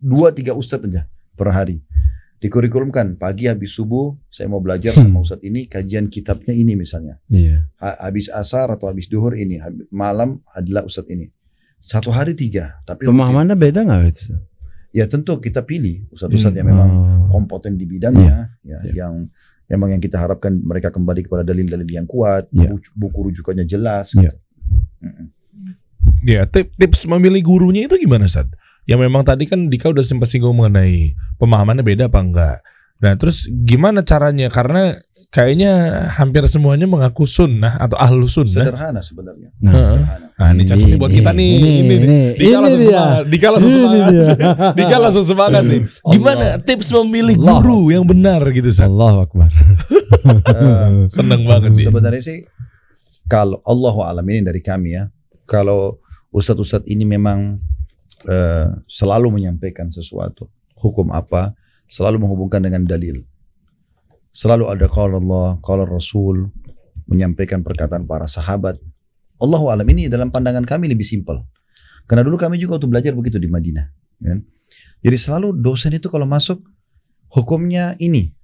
2-3 ustadz aja per hari. Dikurikulumkan, pagi habis subuh saya mau belajar sama ustadz ini, kajian kitabnya ini misalnya. Habis asar atau habis duhur ini, malam adalah ustadz ini. 1 hari 3. Tapi pemahamannya beda nggak itu? Ya tentu kita pilih ustadz-ustadz yang memang kompeten di bidangnya, yang memang yang kita harapkan mereka kembali kepada dalil-dalil yang kuat, buku rujukannya jelas. Ya, tips memilih gurunya itu gimana, Ustaz? Yang memang tadi kan Dika udah sempat singgung mengenai pemahamannya beda apa enggak. Nah terus gimana caranya? Karena kayaknya hampir semuanya mengaku sunnah atau ahlu sunnah. Sederhana sebenarnya. Nah ini cocok nih buat kita nih. Dika langsung semangat nih. Gimana tips memilih guru yang benar gitu, Ustaz? Allahu Akbar. Seneng banget nih. Sebenarnya sih kalau Allahu a'lam ini dari kami ya. Kalau ustadz-ustadz ini memang selalu menyampaikan sesuatu, hukum apa, selalu menghubungkan dengan dalil. Selalu ada qala Allah, qala Rasul, menyampaikan perkataan para sahabat. Allahu a'lam, ini dalam pandangan kami lebih simpel. Karena dulu kami juga waktu belajar begitu di Madinah. Kan? Jadi selalu dosen itu kalau masuk, hukumnya ini.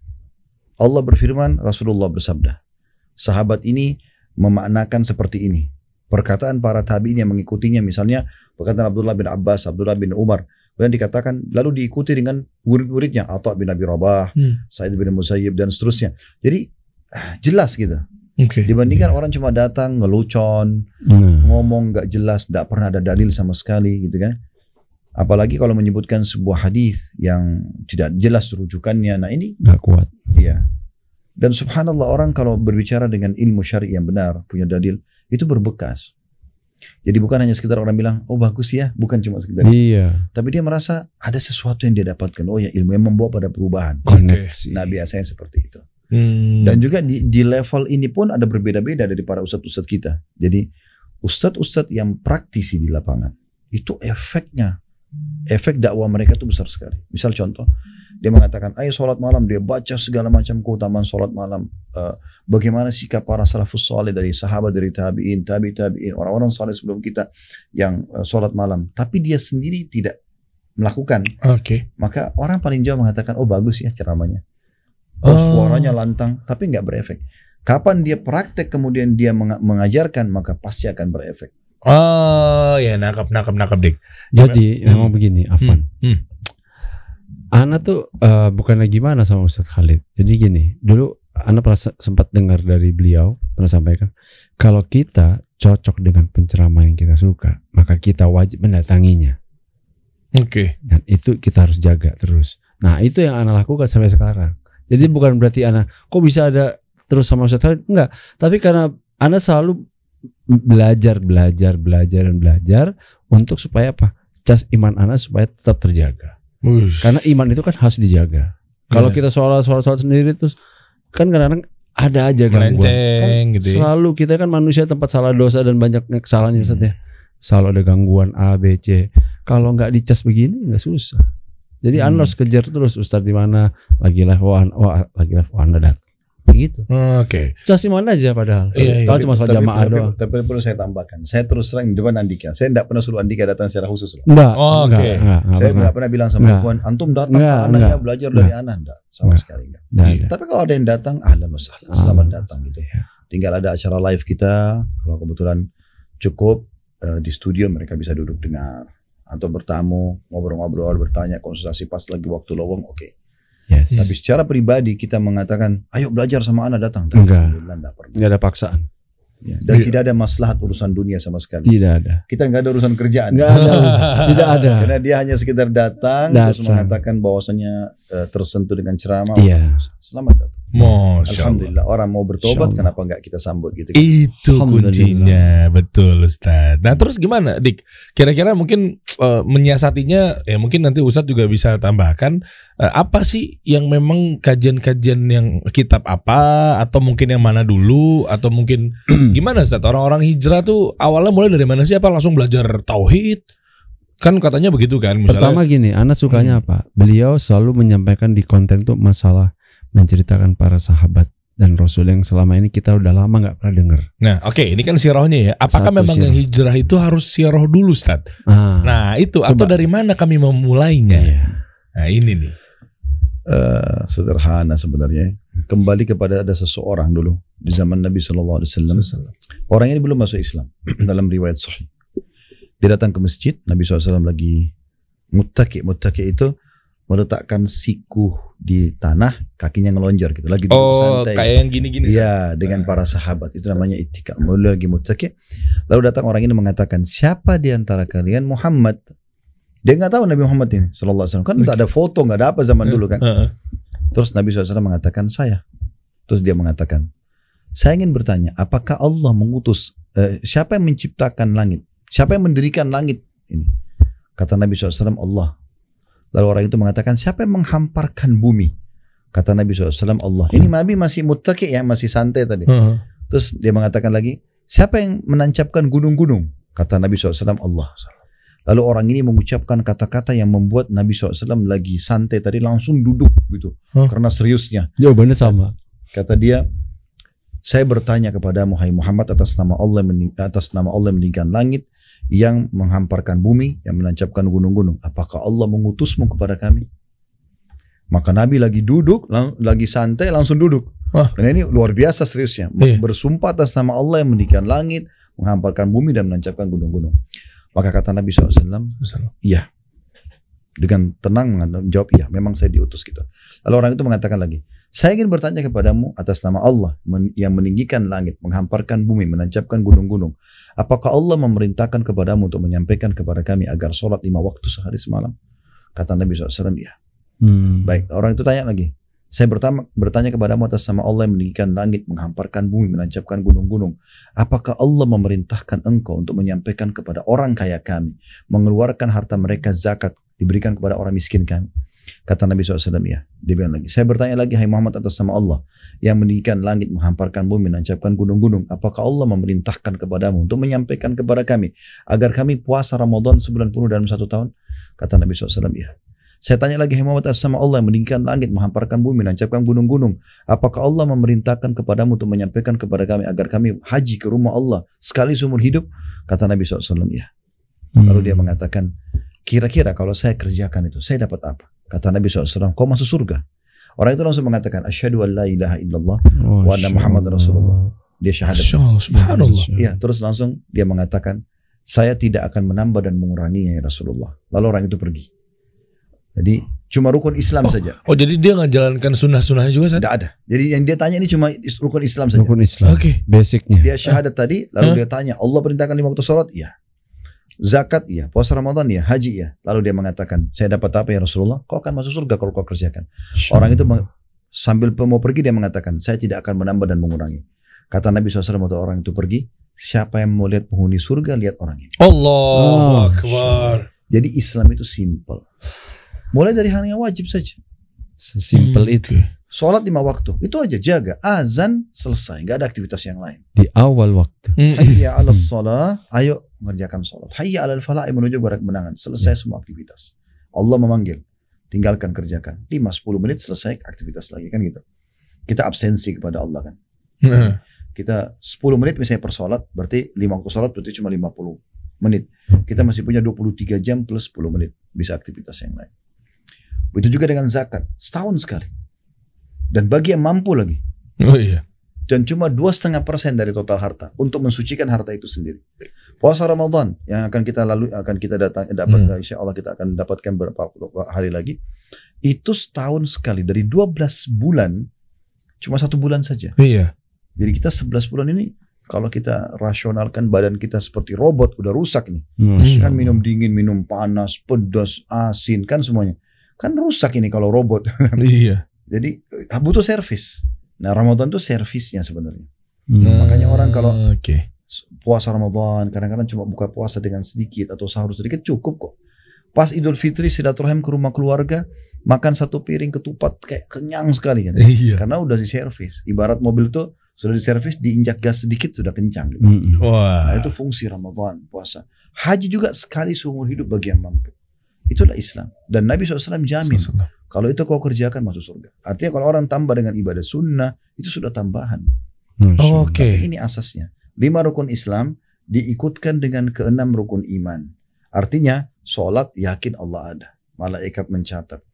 Allah berfirman, Rasulullah bersabda. Sahabat ini memaknakan seperti ini. Perkataan para tabi'in yang mengikutinya, misalnya perkataan Abdullah bin Abbas, Abdullah bin Umar, kemudian dikatakan, lalu diikuti dengan murid-muridnya, Atha bin Abi Rabah, Sa'id bin Musayyib, dan seterusnya. Jadi jelas gitu. Dibandingkan orang cuma datang, ngelucon, ngomong gak jelas, gak pernah ada dalil sama sekali gitu kan. Apalagi kalau menyebutkan sebuah hadis yang tidak jelas rujukannya, nah ini gak kuat. Iya. Dan subhanallah, orang kalau berbicara dengan ilmu syar'i yang benar, punya dalil, itu berbekas. Jadi bukan hanya sekedar orang bilang, oh bagus ya, bukan cuma sekedar. Iya. Tapi dia merasa ada sesuatu yang dia dapatkan. Oh ya, ilmu yang membawa pada perubahan. Koneksi. Nah biasanya seperti itu. Dan juga di level ini pun ada berbeda-beda dari para ustadz-ustadz kita. Jadi ustadz-ustadz yang praktisi di lapangan, itu efeknya, efek dakwah mereka itu besar sekali. Misal contoh, dia mengatakan, ayo sholat malam, dia baca segala macam keutamaan sholat malam, bagaimana sikap para salafus saleh dari sahabat, dari tabi'in, tabi'in, orang-orang saleh sebelum kita yang sholat malam, tapi dia sendiri tidak melakukan. Maka orang paling jauh mengatakan, oh bagus ya ceramahnya, oh suaranya lantang, tapi nggak berefek. Kapan dia praktek kemudian dia mengajarkan, maka pasti akan berefek. Oh ya, nangkap dik. Jadi memang begini, Afwan. Ana tuh bukannya gimana sama Ustadz Khalid. Jadi gini, dulu Ana pernah sempat dengar dari beliau, pernah sampaikan, kalau kita cocok dengan penceramah yang kita suka, maka kita wajib mendatanginya. Dan itu kita harus jaga terus. Nah itu yang Ana lakukan sampai sekarang. Jadi bukan berarti Ana kok bisa ada terus sama Ustadz Khalid, enggak. Tapi karena Ana selalu belajar untuk supaya apa? Cas iman Ana supaya tetap terjaga. Karena iman itu kan harus dijaga. Kalau kita sholat sendiri terus kan kadang-kadang ada aja gangguan. Kan gitu. Selalu kita kan manusia tempat salah dosa dan banyak kesalahan Ustaz ya. Selalu ada gangguan A, B, C. Kalau nggak dicas begini nggak susah. Jadi Anda harus kejar terus Ustaz di mana lagi live Anda datang. Gitu. Cas iman aja padahal. Kalau cuma soal jamaah doang. Tapi perlu saya tambahkan. Saya terus terang di depan Andika. Saya tidak pernah suruh Andika datang secara khusus loh. Enggak. Saya tidak pernah bilang sama Puan, antum datang ke Ana ya belajar dari Ana. Enggak, sama sekali enggak. Tapi kalau ada yang datang, ahlan wa sahlan, selamat datang gitu. Tinggal ada acara live kita, kalau kebetulan cukup di studio mereka bisa duduk dengar atau bertamu, ngobrol-ngobrol, bertanya, konsultasi pas lagi waktu lowong, oke. Tapi secara pribadi kita mengatakan, ayo belajar sama Ana datang. Enggak ada paksaan. Dan tidak ada maslahat urusan dunia sama sekali. Tidak ada. Kita nggak ada urusan kerjaan. Tidak ada. Karena dia hanya sekedar datang. Terus mengatakan bahwasanya tersentuh dengan ceramah. Selamat datang. Alhamdulillah. Orang mau bertobat, kenapa nggak kita sambut gitu? Itu kuncinya, betul Ustaz. Nah terus gimana, Dik? Kira-kira mungkin menyiasatinya, ya mungkin nanti Ustadz juga bisa tambahkan apa sih yang memang kajian-kajian yang kitab apa, atau mungkin yang mana dulu, atau mungkin gimana Ustadz? Orang-orang hijrah tuh awalnya mulai dari mana sih? Apa langsung belajar tauhid? Kan katanya begitu kan. Misalnya, pertama gini, Ana sukanya apa? Beliau selalu menyampaikan di konten tuh masalah menceritakan para sahabat dan Rasul yang selama ini kita udah lama nggak pernah dengar. Nah, ini kan sirahnya ya. Apakah memang yang hijrah itu harus sirah dulu, Ustaz? Nah, itu coba. Atau dari mana kami memulainya? Nah, ini nih. Sederhana sebenarnya. Kembali kepada ada seseorang dulu di zaman Nabi SAW. Orang ini belum masuk Islam dalam riwayat sahih. Dia datang ke masjid, Nabi SAW lagi muttaki. Muttaki itu meletakkan siku di tanah, kakinya ngelonjor gitu, lagi duduk santai. Kayak yang gini-gini. Iya, dengan para sahabat, itu namanya ittika. Mulai lagi muttaki. Lalu datang orang ini mengatakan, siapa di antara kalian Muhammad? Dia nggak tahu Nabi Muhammad ini sallallahu alaihi wasallam. Kan nggak ada foto, nggak ada apa zaman dulu kan. Terus Nabi SAW mengatakan, saya. Terus dia mengatakan, saya ingin bertanya, apakah Allah mengutus siapa yang menciptakan langit? Siapa yang mendirikan langit ini? Kata Nabi SAW, Allah. Lalu orang itu mengatakan, siapa yang menghamparkan bumi? Kata Nabi SAW, Allah. Ini Nabi masih muttaki ya, masih santai tadi. Terus dia mengatakan lagi, siapa yang menancapkan gunung-gunung? Kata Nabi SAW, Allah. Lalu orang ini mengucapkan kata-kata yang membuat Nabi SAW lagi santai tadi langsung duduk gitu. Karena seriusnya. Jawabannya sama. Kata dia, saya bertanya kepadamu, hai Muhammad, atas nama Allah yang meninggikan langit, yang menghamparkan bumi, yang menancapkan gunung-gunung. Apakah Allah mengutusmu kepada kami? Maka Nabi lagi duduk, lagi santai, langsung duduk. Dan ini luar biasa seriusnya. Bersumpah atas nama Allah yang meninggikan langit, menghamparkan bumi, dan menancapkan gunung-gunung. Maka kata Nabi SAW, iya. Dengan tenang menjawab, iya, memang saya diutus gitu. Lalu orang itu mengatakan lagi, saya ingin bertanya kepadamu atas nama Allah yang meninggikan langit, menghamparkan bumi, menancapkan gunung-gunung. Apakah Allah memerintahkan kepadamu untuk menyampaikan kepada kami agar sholat 5 waktu sehari semalam? Kata Nabi SAW, iya. Baik, orang itu tanya lagi. Saya bertanya kepadamu atas nama Allah yang meninggikan langit, menghamparkan bumi, menancapkan gunung-gunung. Apakah Allah memerintahkan engkau untuk menyampaikan kepada orang kaya kami, mengeluarkan harta mereka zakat, diberikan kepada orang miskin kami? Kata Nabi SAW, ya. Dia bilang lagi, saya bertanya lagi, hai Muhammad, atas nama Allah yang meninggikan langit, menghamparkan bumi, menancapkan gunung-gunung. Apakah Allah memerintahkan kepadamu untuk menyampaikan kepada kami agar kami puasa Ramadan sebulan penuh dalam 1 tahun? Kata Nabi SAW, ya. Saya tanya lagi, hai Muhammad, atas nama Allah yang meninggikan langit, menghamparkan bumi, menancapkan gunung-gunung. Apakah Allah memerintahkan kepadamu untuk menyampaikan kepada kami agar kami haji ke rumah Allah sekali seumur hidup? Kata Nabi SAW, ya. Lalu dia mengatakan, kira-kira kalau saya kerjakan itu, saya dapat apa? Kata Nabi SAW, kau masuk surga. Orang itu langsung mengatakan, asyhadu an la ilaha illallah wa anna Muhammad Rasulullah. Dia syahadat. Subhanallah. Ya, terus langsung dia mengatakan, saya tidak akan menambah dan menguranginya ya Rasulullah. Lalu orang itu pergi. Jadi cuma rukun Islam saja. Oh, jadi dia nggak jalankan sunnah-sunnahnya juga? Tidak ada. Jadi yang dia tanya ini cuma rukun Islam saja. Rukun Islam. Oke. Basicnya. Dia syahadat tadi, lalu dia tanya, Allah perintahkan 5 waktu sholat? Iya. Zakat? Iya. Puasa Ramadan? Iya. Haji? Iya. Lalu dia mengatakan, saya dapat apa ya Rasulullah? Kau akan masuk surga kalau kau kerjakan. Orang itu sambil mau pergi dia mengatakan, saya tidak akan menambah dan mengurangi. Kata Nabi SAW waktu orang itu pergi, siapa yang mau lihat penghuni surga, lihat orang ini. Allahu Akbar. Jadi Islam itu simple. Mulai dari hal yang wajib saja. Sesimpel itu. Sholat 5 waktu. Itu aja, jaga. Azan, selesai. Gak ada aktivitas yang lain. Di awal waktu. Hayya ala sholat. Ayo mengerjakan sholat. Hayya ala falah. Menuju kepada kemenangan. Selesai semua aktivitas. Allah memanggil. Tinggalkan, kerjakan. 5-10 menit selesai aktivitas lagi. Kan gitu. Kita absensi kepada Allah kan. Kita 10 menit misalnya per sholat. Berarti 5 waktu sholat berarti cuma 50 menit. Kita masih punya 23 jam plus 10 menit. Bisa aktivitas yang lain. Begitu juga dengan zakat, setahun sekali. Dan bagi yang mampu lagi. Oh iya. Dan cuma 2,5% dari total harta untuk mensucikan harta itu sendiri. Puasa Ramadan yang akan kita lalui, akan kita dapat, insya Allah kita akan dapatkan beberapa hari lagi. Itu setahun sekali, dari 12 bulan, cuma 1 bulan saja. Iya. Jadi kita 11 bulan ini, kalau kita rasionalkan badan kita seperti robot, udah rusak nih. Kan minum dingin, minum panas, pedas, asin, kan semuanya. Kan rusak ini kalau robot. Iya. Jadi butuh servis. Nah Ramadan itu servisnya sebenarnya. Makanya orang kalau puasa Ramadan kadang-kadang cuma buka puasa dengan sedikit atau sahur sedikit cukup kok. Pas Idul Fitri silaturahim ke rumah keluarga, makan 1 piring ketupat kayak kenyang sekali kan. Iya. Karena udah diservis. Ibarat mobil tuh sudah diservis, diinjak gas sedikit sudah kencang. Gitu. Wah. Nah, itu fungsi Ramadan puasa. Haji juga sekali seumur hidup bagi yang mampu. Itulah Islam. Dan Nabi SAW jamin, kalau itu kau kerjakan masuk surga. Artinya kalau orang tambah dengan ibadah sunnah, itu sudah tambahan. Tapi ini asasnya. 5 rukun Islam diikutkan dengan ke-6 rukun iman. Artinya, sholat yakin Allah ada. Malaikat mencatat.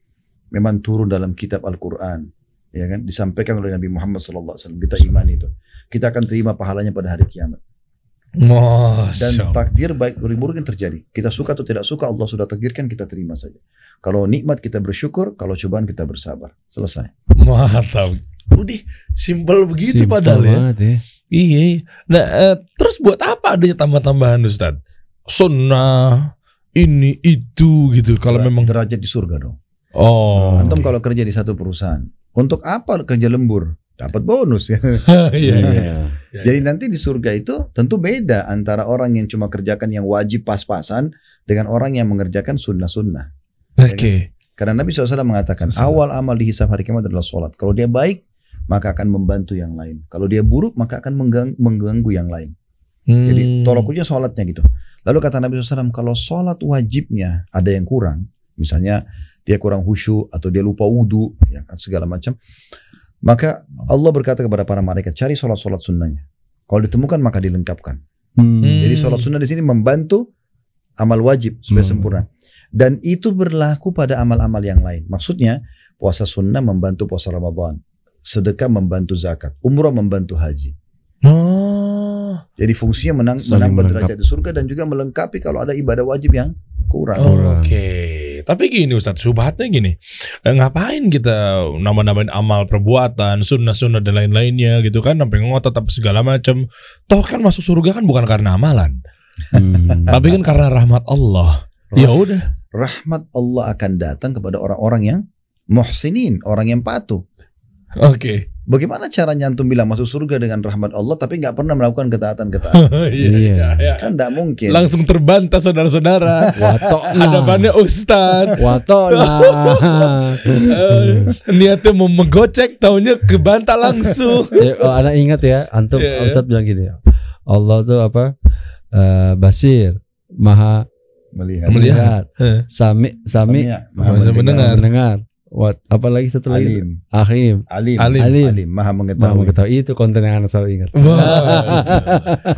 Memang turun dalam kitab Al-Quran. Ya kan? Disampaikan oleh Nabi Muhammad SAW. Kita iman itu. Kita akan terima pahalanya pada hari kiamat. Dan takdir baik buruk yang terjadi. Kita suka atau tidak suka, Allah sudah takdirkan, kita terima saja. Kalau nikmat kita bersyukur, kalau cobaan kita bersabar. Selesai. Mantap. Udah simpel begitu padahal ya. Iya. Nah, terus buat apa adanya tambah-tambahan Ustaz? Sunnah, ini itu gitu. Kalau memang derajat di surga dong. Antum kalau kerja di satu perusahaan, untuk apa kerja lembur? Dapat bonus ya. Iya. Jadi nanti di surga itu tentu beda antara orang yang cuma kerjakan yang wajib pas-pasan dengan orang yang mengerjakan sunnah-sunnah. Oke. Karena Nabi SAW mengatakan awal amal dihisab hari kiamat adalah sholat. Kalau dia baik maka akan membantu yang lain. Kalau dia buruk maka akan mengganggu yang lain. Jadi tolak ukurnya sholatnya gitu. Lalu kata Nabi SAW, kalau sholat wajibnya ada yang kurang, misalnya dia kurang khusyuk atau dia lupa wudu, ya, segala macam, maka Allah berkata kepada para malaikat, cari sholat-sholat sunnahnya. Kalau ditemukan maka dilengkapkan. Jadi sholat sunnah di sini membantu amal wajib supaya sempurna. Dan itu berlaku pada amal-amal yang lain. Maksudnya puasa sunnah membantu puasa Ramadan, sedekah membantu zakat, umrah membantu haji. Jadi fungsinya menambah derajat di surga dan juga melengkapi kalau ada ibadah wajib yang kurang. Oke. Tapi gini Ustaz, subhatnya gini, ngapain kita nambah-nambahin amal perbuatan, sunnah-sunnah dan lain-lainnya gitu kan, sampai ngotot apa segala macam. Toh kan masuk surga kan bukan karena amalan, tapi kan karena rahmat Allah. Ya udah. Rahmat Allah akan datang kepada orang-orang yang muhsinin, orang yang patuh. Oke. Bagaimana cara nyantum bilang masuk surga dengan rahmat Allah tapi nggak pernah melakukan ketaatan-ketaatan? Iya. Kan nggak mungkin. Langsung terbantah saudara-saudara. Hadapannya Ustadz. Niatnya mau menggocek, taunya kebantah langsung. Anak ingat ya, antum Ustadz bilang gini, Allah tuh apa? Basir, maha melihat. Sami maha mendengar. Apalagi satu lagi Alim maha mengetahui. Itu konten yang anak selalu ingat.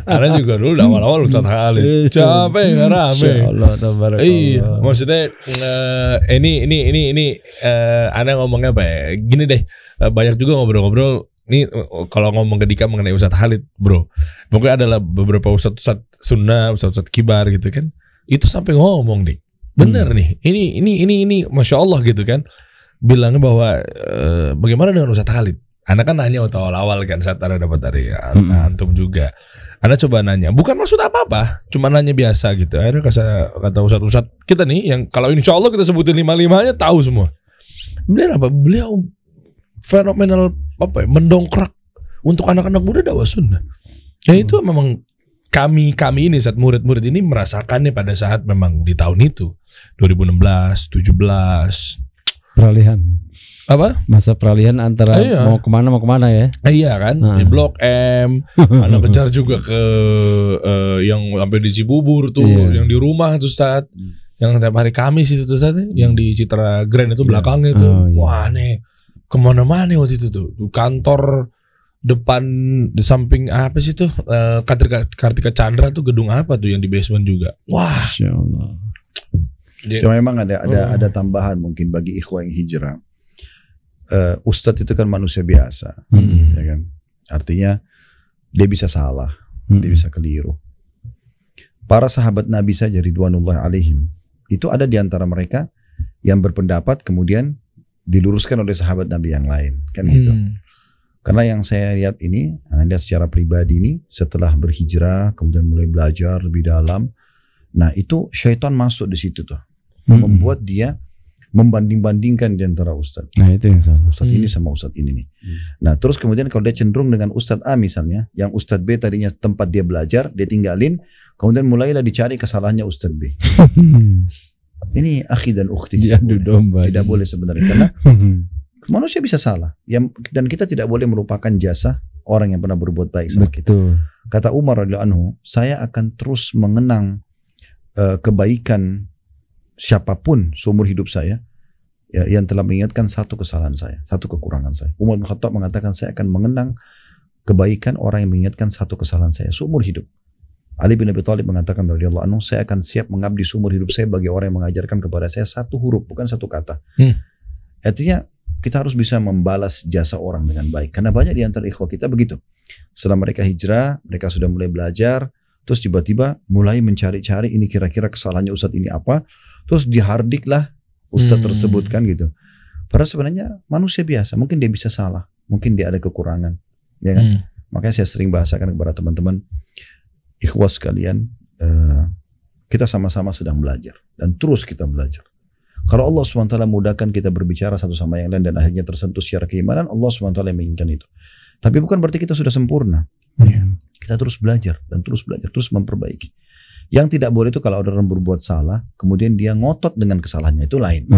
Karena juga dulu awal-awal Ustaz Alim capek nggak rame. Iya, maksudnya ini Anda ngomongnya apa ya? Gini deh, banyak juga ngobrol-ngobrol. Ini kalau ngomong ke Dika mengenai Ustaz Khalid, bro, mungkin adalah beberapa Ustaz sunnah, Ustaz kibar gitu kan, itu sampai ngomong nih, bener nih, ini, masya Allah gitu kan. Bilangnya bahwa bagaimana dengan Ustaz Khalid? Anda kan nanya waktu awal-awal kan saat Anda dapat dari antum juga. Anda coba nanya, bukan maksud apa-apa, cuma nanya biasa gitu. Akhirnya kata Ustaz kita nih, yang kalau insya Allah kita sebutin 5-5-nya tahu semua. Beliau fenomenal apa ya, mendongkrak untuk anak-anak muda dakwah sunnah. Ya itu memang kami ini saat murid-murid ini merasakannya pada saat memang di tahun itu 2016, 17. Peralihan. Apa? Masa peralihan antara mau kemana ya? Iya kan, di Blok M, Anda kejar juga ke yang sampai di Cibubur tuh, yang di rumah tuh saat, yang tiap hari Kamis itu tuh saat, yang di Citra Grand itu belakangnya tuh, wah nih kemana-mana waktu itu tuh, kantor depan di samping apa sih tuh, Kartika Chandra tuh gedung apa tuh yang di basement juga, wah. Masya Allah. Cuma memang ada tambahan mungkin bagi ikhwah yang hijrah. Ustadz itu kan manusia biasa, ya kan? Artinya dia bisa salah, dia bisa keliru. Para sahabat Nabi saja ridwanullah alaihim, itu ada di antara mereka yang berpendapat kemudian diluruskan oleh sahabat Nabi yang lain, kan gitu. Karena yang saya lihat ini, Anda secara pribadi ini setelah berhijrah kemudian mulai belajar lebih dalam, nah itu syaitan masuk di situ tuh. Membuat dia membanding-bandingkan di antara ustadz. Nah itu yang salah. Ustadz ini sama ustadz ini nih. Nah terus kemudian kalau dia cenderung dengan ustadz A misalnya, yang ustadz B tadinya tempat dia belajar, dia tinggalin, kemudian mulailah dicari kesalahannya ustadz B. Ini akhi dan ukhti. Tidak boleh sebenarnya, karena manusia bisa salah. Dan kita tidak boleh melupakan jasa orang yang pernah berbuat baik sama kita. Kata Umar radhiyallahu anhu, saya akan terus mengenang kebaikan siapapun seumur hidup saya yang telah mengingatkan satu kesalahan saya, satu kekurangan saya. Umar bin Khattab mengatakan saya akan mengenang kebaikan orang yang mengingatkan satu kesalahan saya seumur hidup. Ali bin Abi Thalib mengatakan radhiyallahu anhu, saya akan siap mengabdi seumur hidup saya bagi orang yang mengajarkan kepada saya satu huruf, bukan satu kata. Artinya kita harus bisa membalas jasa orang dengan baik. Karena banyak di antara ikhwah kita begitu. Setelah mereka hijrah, mereka sudah mulai belajar, terus tiba-tiba mulai mencari-cari ini kira-kira kesalahannya ustadz ini apa, terus dihardiklah ustadz tersebut kan gitu. Padahal sebenarnya manusia biasa, mungkin dia bisa salah, mungkin dia ada kekurangan, ya kan? Makanya saya sering bahasakan kepada teman-teman ikhwah sekalian, kita sama-sama sedang belajar dan terus kita belajar. Kalau Allah SWT mudahkan kita berbicara satu sama yang lain dan akhirnya tersentuh secara keimanan, Allah SWT menginginkan itu. Tapi bukan berarti kita sudah sempurna. Kita terus belajar dan terus belajar, terus memperbaiki. Yang tidak boleh itu kalau orang berbuat salah, kemudian dia ngotot dengan kesalahannya, itu lain.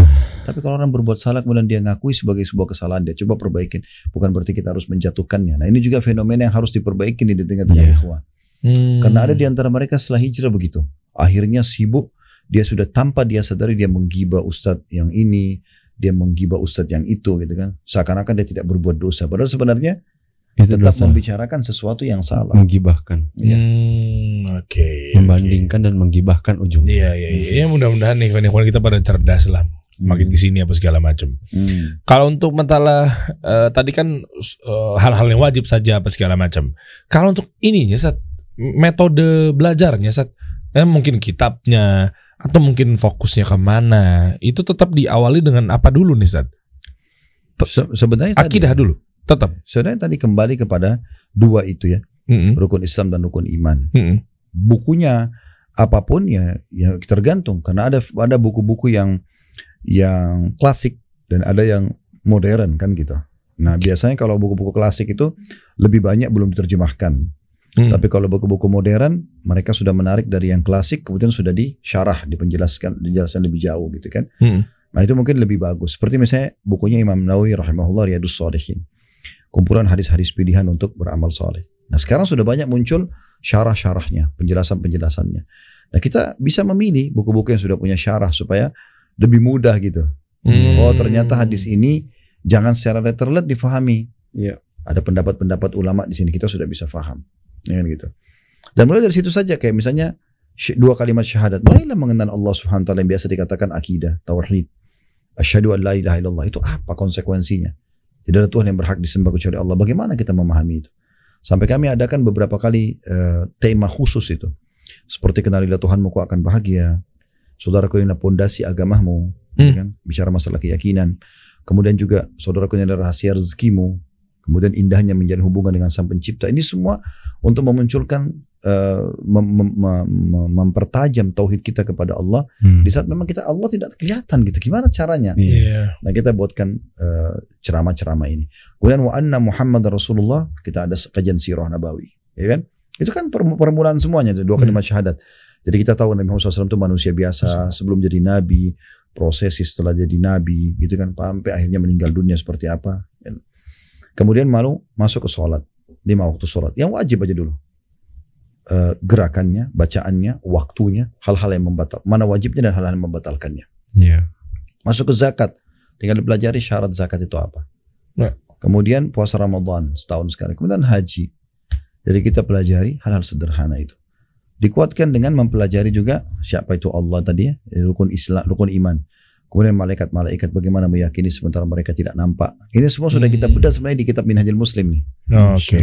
Tapi kalau orang berbuat salah, kemudian dia ngakui sebagai sebuah kesalahan, dia coba perbaikin, bukan berarti kita harus menjatuhkannya. Nah ini juga fenomena yang harus diperbaiki di tengah-tengah ikhwah. Karena ada di antara mereka setelah hijrah begitu. Akhirnya sibuk, dia sudah tanpa dia sadari dia menggibah ustadz yang ini, dia menggibah ustadz yang itu gitu kan. Seakan-akan dia tidak berbuat dosa. Padahal sebenarnya itu tetap dosa. Membicarakan sesuatu yang salah. Menggibahkan. Ya. Membandingkan dan menggibahkan ujungnya. Iya. Ya mudah-mudahan nih kawan kita pada cerdas lah. Makin kesini apa segala macam. Kalau untuk masalah tadi kan hal-hal yang wajib saja apa segala macam. Kalau untuk ininya Sat, metode belajarnya Sat, mungkin kitabnya atau mungkin fokusnya kemana, itu tetap diawali dengan apa dulu nih Sat? Sebenarnya akidah dulu tetap. Sebenarnya tadi kembali kepada dua itu ya, rukun Islam dan rukun iman. Bukunya apapun ya tergantung, karena ada buku-buku yang klasik dan ada yang modern kan gitu. Nah biasanya kalau buku-buku klasik itu lebih banyak belum diterjemahkan. Tapi kalau buku-buku modern mereka sudah menarik dari yang klasik kemudian sudah disyarah, dipenjelaskan lebih jauh gitu kan. Nah itu mungkin lebih bagus. Seperti misalnya bukunya Imam Nawawi rahimahullah Riyadhus Shalihin, kumpulan hadis-hadis pilihan untuk beramal saleh. Nah sekarang sudah banyak muncul syarah-syarahnya, penjelasan-penjelasannya. Nah kita bisa memilih buku-buku yang sudah punya syarah supaya lebih mudah gitu. Oh ternyata hadis ini jangan secara letterlet difahami. Ada pendapat-pendapat ulama di sini, kita sudah bisa faham. Ya gitu. Dan mulai dari situ saja, kayak misalnya 2 kalimat syahadat, mulailah mengenal Allah Subhanahu wa taala yang biasa dikatakan akidah, tauhid. Asyhadu an la ilaha illallah, itu apa konsekuensinya? Tidak ada Tuhan yang berhak disembah kecuali Allah. Bagaimana kita memahami itu? Sampai kami adakan beberapa kali tema khusus itu. Seperti kenalilah Tuhanmu kau akan bahagia. Saudaraku inilah pondasi agamamu, kan? Bicara masalah keyakinan. Kemudian juga saudaraku ini adalah rahasia rezekimu. Kemudian indahnya menjalin hubungan dengan Sang Pencipta. Ini semua untuk memunculkan, mempertajam tauhid kita kepada Allah. Di saat memang Allah tidak kelihatan gitu. Gimana caranya? Nah kita buatkan ceramah-ceramah ini. Kemudian wa anna Muhammad Rasulullah, kita ada kajian sirah nabawi, ya kan? Itu kan permulaan semuanya, 2 kalimat syahadat. Jadi kita tahu Nabi Muhammad SAW itu manusia biasa sebelum jadi nabi, prosesi setelah jadi nabi, gitu kan, sampai akhirnya meninggal dunia seperti apa. Kemudian masuk ke sholat, 5 waktu sholat, yang wajib aja dulu. Gerakannya, bacaannya, waktunya, hal-hal yang membatal, mana wajibnya dan hal-hal yang membatalkannya. Masuk ke zakat, tinggal dipelajari syarat zakat itu apa. Kemudian puasa Ramadan setahun sekali, kemudian haji. Jadi kita pelajari hal-hal sederhana itu. Dikuatkan dengan mempelajari juga siapa itu Allah tadi ya, rukun Islam, rukun iman. Kemudian malaikat-malaikat bagaimana meyakini sementara mereka tidak nampak. Ini semua sudah kita bedah sebenarnya di kitab Minhajul Muslim nih.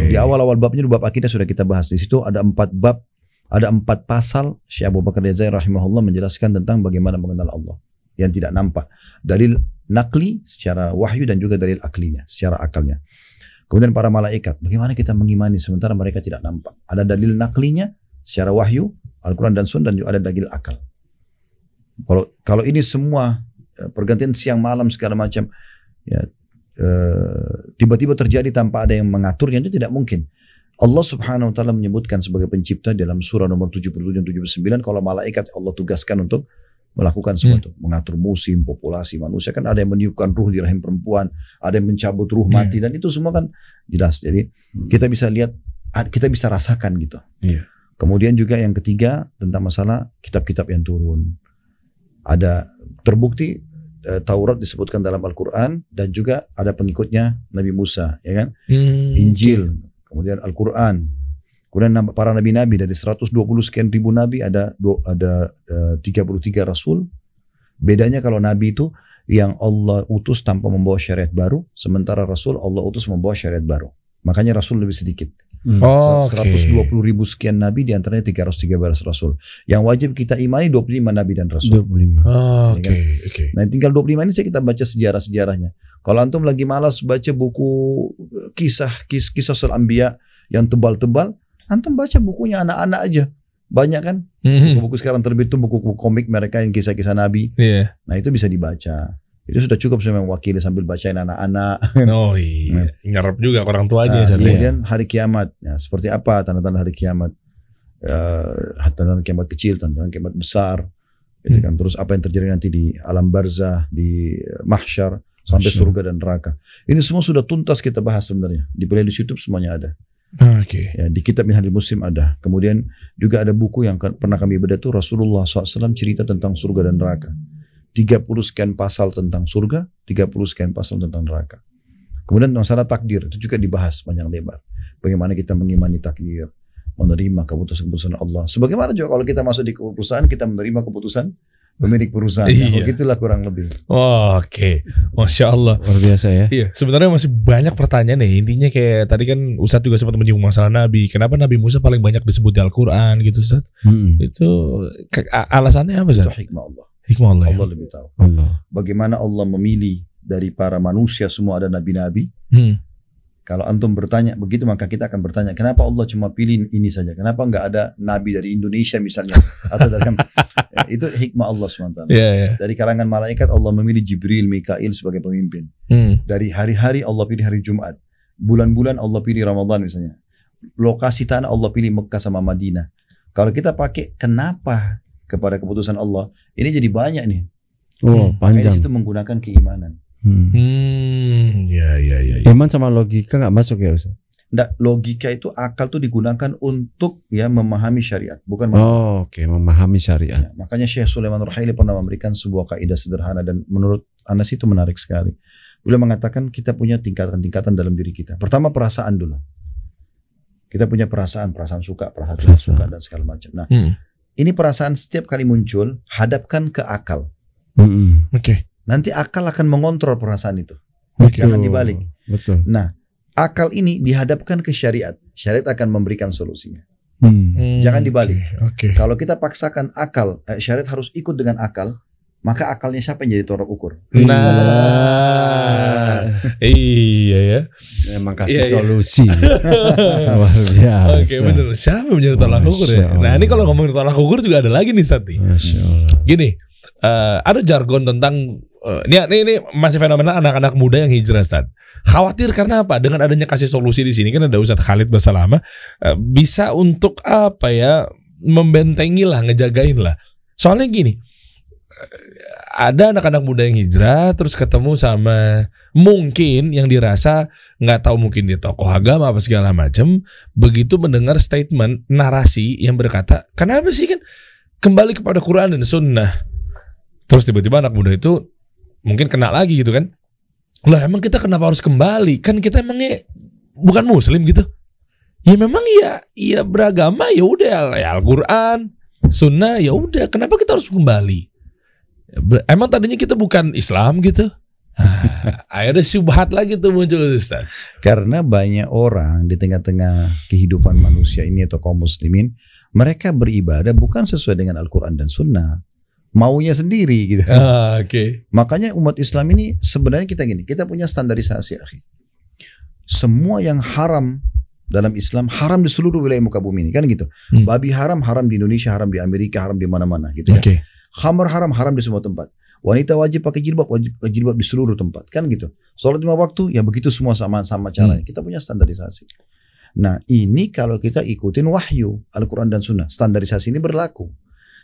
Di awal-awal babnya, bab akidah sudah kita bahas. Di situ ada 4 bab, ada 4 pasal. Syekh Abu Bakar Jazair rahimahullah menjelaskan tentang bagaimana mengenal Allah yang tidak nampak. Dalil nakli secara wahyu dan juga dalil aklinya, secara akalnya. Kemudian para malaikat, bagaimana kita mengimani sementara mereka tidak nampak. Ada dalil naklinya secara wahyu, Al-Quran dan Sunnah, dan juga ada dalil akal. Kalau ini semua pergantian siang malam segala macam, ya, tiba-tiba terjadi tanpa ada yang mengaturnya, itu tidak mungkin. Allah Subhanahu wa taala menyebutkan sebagai pencipta dalam surah nomor 77 dan 79, kalau malaikat Allah tugaskan untuk melakukan sesuatu, mengatur musim, populasi manusia. Kan ada yang meniupkan ruh di rahim perempuan, ada yang mencabut ruh mati, dan itu semua kan jelas. Jadi kita bisa lihat, kita bisa rasakan gitu. Kemudian juga yang ketiga tentang masalah kitab-kitab yang turun. Ada terbukti Taurat disebutkan dalam Al-Quran, dan juga ada pengikutnya Nabi Musa, ya kan? Injil, kemudian Al-Quran. Kemudian para nabi-nabi dari 120 sekian ribu nabi ada 33 rasul. Bedanya kalau nabi itu yang Allah utus tanpa membawa syariat baru, sementara rasul Allah utus membawa syariat baru. Makanya rasul lebih sedikit. 120 ribu sekian nabi, diantaranya 313 rasul. Yang wajib kita imani 25 nabi dan rasul. 25. Nah tinggal 25 ini saja kita baca sejarah-sejarahnya. Kalau antum lagi malas baca buku kisah Al-Anbiya yang tebal-tebal, antum baca bukunya anak-anak aja. Banyak kan? Buku-buku sekarang terbit itu buku-buku komik mereka yang kisah-kisah nabi. Nah itu bisa dibaca. Itu sudah cukup sebenarnya mewakili sambil bacain anak-anak. Ngarep juga orang tuanya. Kemudian hari kiamat, ya, seperti apa tanda-tanda hari kiamat? Tanda-tanda kiamat kecil, tanda-tanda kiamat besar. Gitu kan? Terus apa yang terjadi nanti di alam barzah, di mahsyar, sampai surga dan neraka. Ini semua sudah tuntas kita bahas sebenarnya. Di playlist YouTube semuanya ada. Ya, di kitab Minhajul Muslim ada. Kemudian juga ada buku yang pernah kami bedah tuh, Rasulullah SAW cerita tentang surga dan neraka. 30 sekian pasal tentang surga, 30 sekian pasal tentang neraka. Kemudian masalah takdir itu juga dibahas panjang lebar. Bagaimana kita mengimani takdir, menerima keputusan-keputusan Allah. Sebagaimana juga kalau kita masuk di perusahaan, kita menerima keputusan pemilik perusahaan. Iya. Begitulah kurang lebih. Oke. Masya Allah. Luar biasa ya. Iya, sebenarnya masih banyak pertanyaan nih. Intinya kayak tadi kan Ustadz juga sempat menyinggung masalah Nabi. Kenapa Nabi Musa paling banyak disebut di Al-Quran gitu, Ustadz? Itu alasannya apa, Ustadz? Itu hikmah Allah. Hikmah Allah. Allah lebih tahu. Allah. Bagaimana Allah memilih dari para manusia semua ada nabi-nabi. Kalau antum bertanya begitu, maka kita akan bertanya, kenapa Allah cuma pilih ini saja? Kenapa enggak ada nabi dari Indonesia misalnya? Atau dari itu hikmah Allah SWT. Dari kalangan malaikat Allah memilih Jibril, Mikail sebagai pemimpin. Dari hari-hari Allah pilih hari Jumat. Bulan-bulan Allah pilih Ramadan misalnya. Lokasi tanah Allah pilih Mekah sama Madinah. Kalau kita pakai kenapa kepada keputusan Allah, ini jadi banyak nih. Panjang. Itu menggunakan keimanan. Ya. Iman sama logika nggak masuk ya, Ustaz? Nggak, logika itu akal tuh digunakan untuk ya memahami syariat, bukan memahami syariat. Ya, makanya Syekh Sulaiman Ar-Ruhaili pernah memberikan sebuah kaidah sederhana dan menurut Anas itu menarik sekali. Beliau mengatakan kita punya tingkatan-tingkatan dalam diri kita. Pertama perasaan dulu. Kita punya perasaan suka, perasaan tidak suka dan segala macam. Nah, ini perasaan setiap kali muncul hadapkan ke akal. Nanti akal akan mengontrol perasaan itu. Jangan dibalik. Betul. Nah, akal ini dihadapkan ke syariat. Syariat akan memberikan solusinya. Jangan dibalik. Kalau kita paksakan akal, syariat harus ikut dengan akal, maka akalnya siapa yang jadi tolak ukur? Iya ya. Memang kasih solusi. Luar biasa. Benar. Siapa yang menjadi tolak ukur ya? Nah, ini kalau ngomongin tolak ukur juga ada lagi nih, Sati. Gini, ada jargon tentang ini masih fenomena anak-anak muda yang hijrah, Ustaz. Khawatir karena apa? Dengan adanya kasih solusi di sini kan ada Ustaz Khalid Basalama, bisa untuk apa ya, membentengi lah, ngejagain lah. Soalnya gini, ada anak-anak muda yang hijrah terus ketemu sama mungkin yang dirasa nggak tahu, mungkin dia tokoh agama apa segala macam, begitu mendengar statement narasi yang berkata kenapa sih kan kembali kepada Quran dan Sunnah, terus tiba-tiba anak muda itu mungkin kena lagi gitu kan, lah emang kita kenapa harus kembali, kan kita emangnya bukan muslim gitu ya, memang ya beragama ya udah ya Al-Quran Sunnah ya udah, kenapa kita harus kembali? Emang tadinya kita bukan Islam gitu? Akhirnya syubhat lagi tuh muncul, Ustaz. Karena banyak orang di tengah-tengah kehidupan manusia ini atau kaum muslimin, mereka beribadah bukan sesuai dengan Al-Quran dan Sunnah, maunya sendiri gitu. Makanya umat Islam ini sebenarnya kita punya standarisasi, akhi. Semua yang haram dalam Islam haram di seluruh wilayah muka bumi ini, kan gitu. Babi haram di Indonesia, haram di Amerika, haram di mana-mana gitu ya. Khamar haram di semua tempat. Wanita wajib pakai jilbab di seluruh tempat, kan gitu. Salat 5 waktu ya begitu, semua sama caranya. Kita punya standarisasi. Nah, ini kalau kita ikutin wahyu Al-Quran dan Sunnah, standarisasi ini berlaku.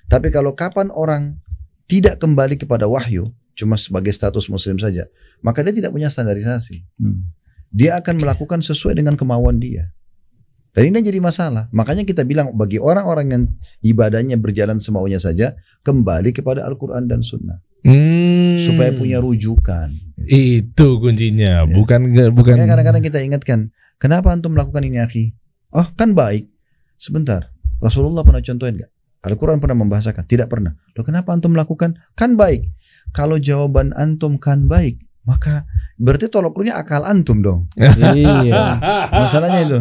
Tapi kalau kapan orang tidak kembali kepada wahyu, cuma sebagai status muslim saja, maka dia tidak punya standarisasi. Dia akan melakukan sesuai dengan kemauan dia. Dan ini jadi masalah. Makanya kita bilang bagi orang-orang yang ibadahnya berjalan semaunya saja, kembali kepada Al-Quran dan Sunnah. Supaya punya rujukan. Itu kuncinya. Ya. Bukan. Kadang-kadang kita ingatkan, kenapa antum melakukan ini, akhi? Oh, kan baik. Sebentar, Rasulullah pernah contohin gak? Al-Quran pernah membahasakan? Tidak pernah. Loh, kenapa antum melakukan? Kan baik. Kalau jawaban antum kan baik, maka berarti tolak ukurnya akal antum dong. Iya. Masalahnya itu.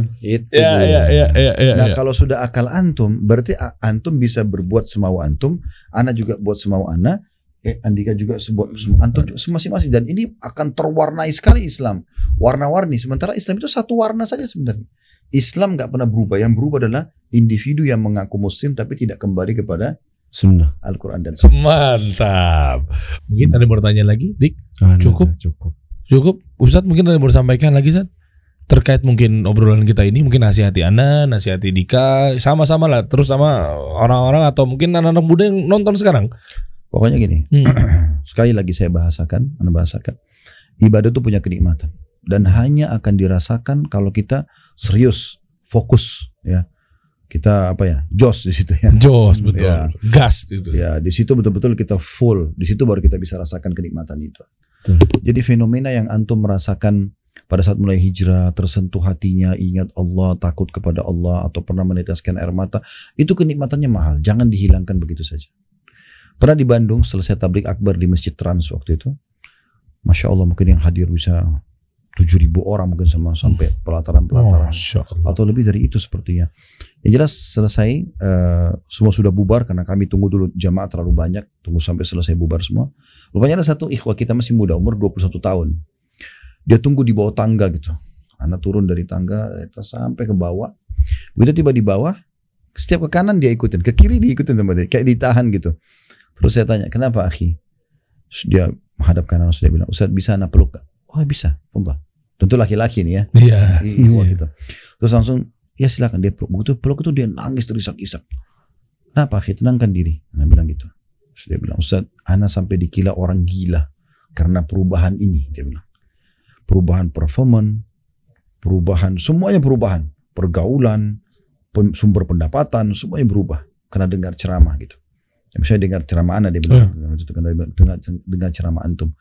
Iya. Nah, kalau sudah akal antum, berarti antum bisa berbuat semau antum, ana juga buat semau ana, Andika juga buat semau antum, masing-masing. Dan ini akan terwarnai sekali Islam, warna-warni. Sementara Islam itu satu warna saja sebenarnya. Islam nggak pernah berubah. Yang berubah adalah individu yang mengaku Muslim tapi tidak kembali kepada Sunnah, Al-Quran dan Sunnah. Mantap. Mungkin ada pertanyaan lagi, Dik? Cukup. Ustadz mungkin ada yang mau sampaikan lagi, Ustadz? Terkait mungkin obrolan kita ini, mungkin nasihati Ana, nasihati Dika, sama-sama lah. Terus sama orang-orang atau mungkin anak-anak muda yang nonton sekarang. Pokoknya gini, sekali lagi saya bahasakan, ibadah itu punya kenikmatan. Dan hanya akan dirasakan kalau kita serius, fokus ya. Kita jos di situ ya. Jos, betul. Ya. Gas itu. Ya, di situ betul-betul kita full. Di situ baru kita bisa rasakan kenikmatan itu. Jadi fenomena yang antum merasakan pada saat mulai hijrah, tersentuh hatinya, ingat Allah, takut kepada Allah, atau pernah meneteskan air mata, itu kenikmatannya mahal. Jangan dihilangkan begitu saja. Pernah di Bandung selesai tablik akbar di Masjid Trans waktu itu, Masya Allah mungkin yang hadir bisa 7.000 orang mungkin sampai pelataran-pelataran atau lebih dari itu sepertinya. Yang jelas selesai semua sudah bubar karena kami tunggu dulu, jamaah terlalu banyak, tunggu sampai selesai bubar semua. Rupanya ada satu ikhwah kita masih muda, umur 21 tahun. Dia tunggu di bawah tangga gitu. Anak turun dari tangga sampai ke bawah. Begitu tiba di bawah, setiap ke kanan dia ikutin, ke kiri diikutin sama dia, kayak ditahan gitu. Terus saya tanya, kenapa akhi? Terus dia menghadap kanan, dia bilang, Ustaz bisa anak peluk? Oh bisa, Umlah. Tentu laki-laki nih ya. Iya. Gitu. Terus langsung, ya silakan dia peluk. Begitu peluk itu dia nangis terisak-isak. Kenapa akhi? Tenangkan diri. Dia bilang gitu. Terus dia bilang, Ustaz, ana sampai dikira orang gila karena perubahan ini. Dia bilang, perubahan performan, perubahan, semuanya perubahan. Pergaulan, sumber pendapatan, semuanya berubah. Karena dengar ceramah gitu. Misalnya dengar ceramah ana, dia bilang, dengar ceramah antum.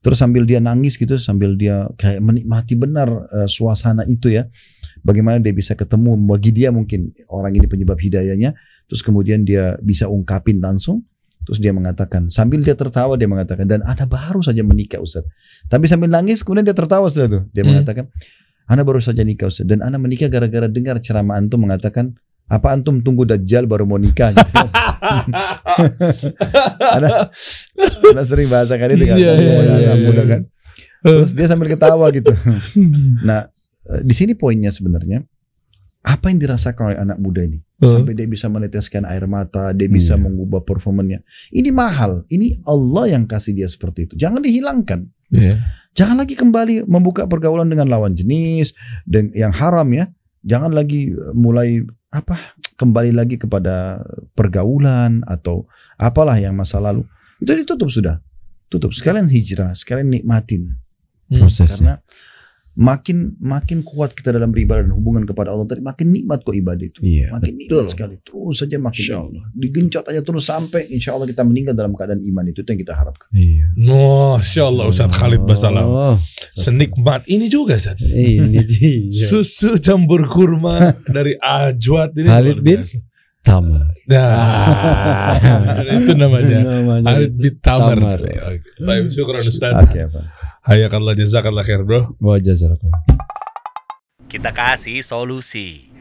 Terus sambil dia nangis gitu, sambil dia kayak menikmati benar suasana itu ya. Bagaimana dia bisa ketemu, bagi dia mungkin orang ini penyebab hidayahnya. Terus kemudian dia bisa ungkapin langsung. Terus dia mengatakan, sambil dia tertawa dia mengatakan, dan ana baru saja menikah Ustaz. Tapi sambil nangis kemudian dia tertawa setelah itu. Dia mengatakan, ana baru saja nikah Ustaz. Dan ana menikah gara-gara dengar ceramah antum mengatakan, apa antum tunggu Dajjal baru mau nikah gitu. Ana sering bahasakan itu kan. Mudah kan. Terus dia sambil ketawa gitu. Nah, di sini poinnya sebenarnya, apa yang dirasakan oleh anak muda ini sampai dia bisa meneteskan air mata, dia bisa mengubah performanya. Ini mahal. Ini Allah yang kasih dia seperti itu. Jangan dihilangkan. Jangan lagi kembali membuka pergaulan dengan lawan jenis yang haram ya. Jangan lagi mulai kembali lagi kepada pergaulan atau apalah yang masa lalu. Itu ditutup sudah. Tutup. Sekalian hijrah, sekalian nikmatin prosesnya. Karena makin kuat kita dalam beribadah dan hubungan kepada Allah tadi, makin nikmat kok ibadah itu. Iya, makin nikmat sekali. Terus saja makin Allah. Digencot aja terus sampai insya Allah kita meninggal dalam keadaan iman. Itu yang kita harapkan. Iya. Masya Allah Ustaz Khalid Basalam. Senikmat ini juga Ustaz. Ini dia. Susu campur kurma dari Ajwad ini. Khalid bin Tamar. Nah, itu namanya. Khalid bin Tamar. Baik, syukran Ustaz. Hayakallah, jazakallah khair bro. Wa jazakallah. Kita kasih solusi.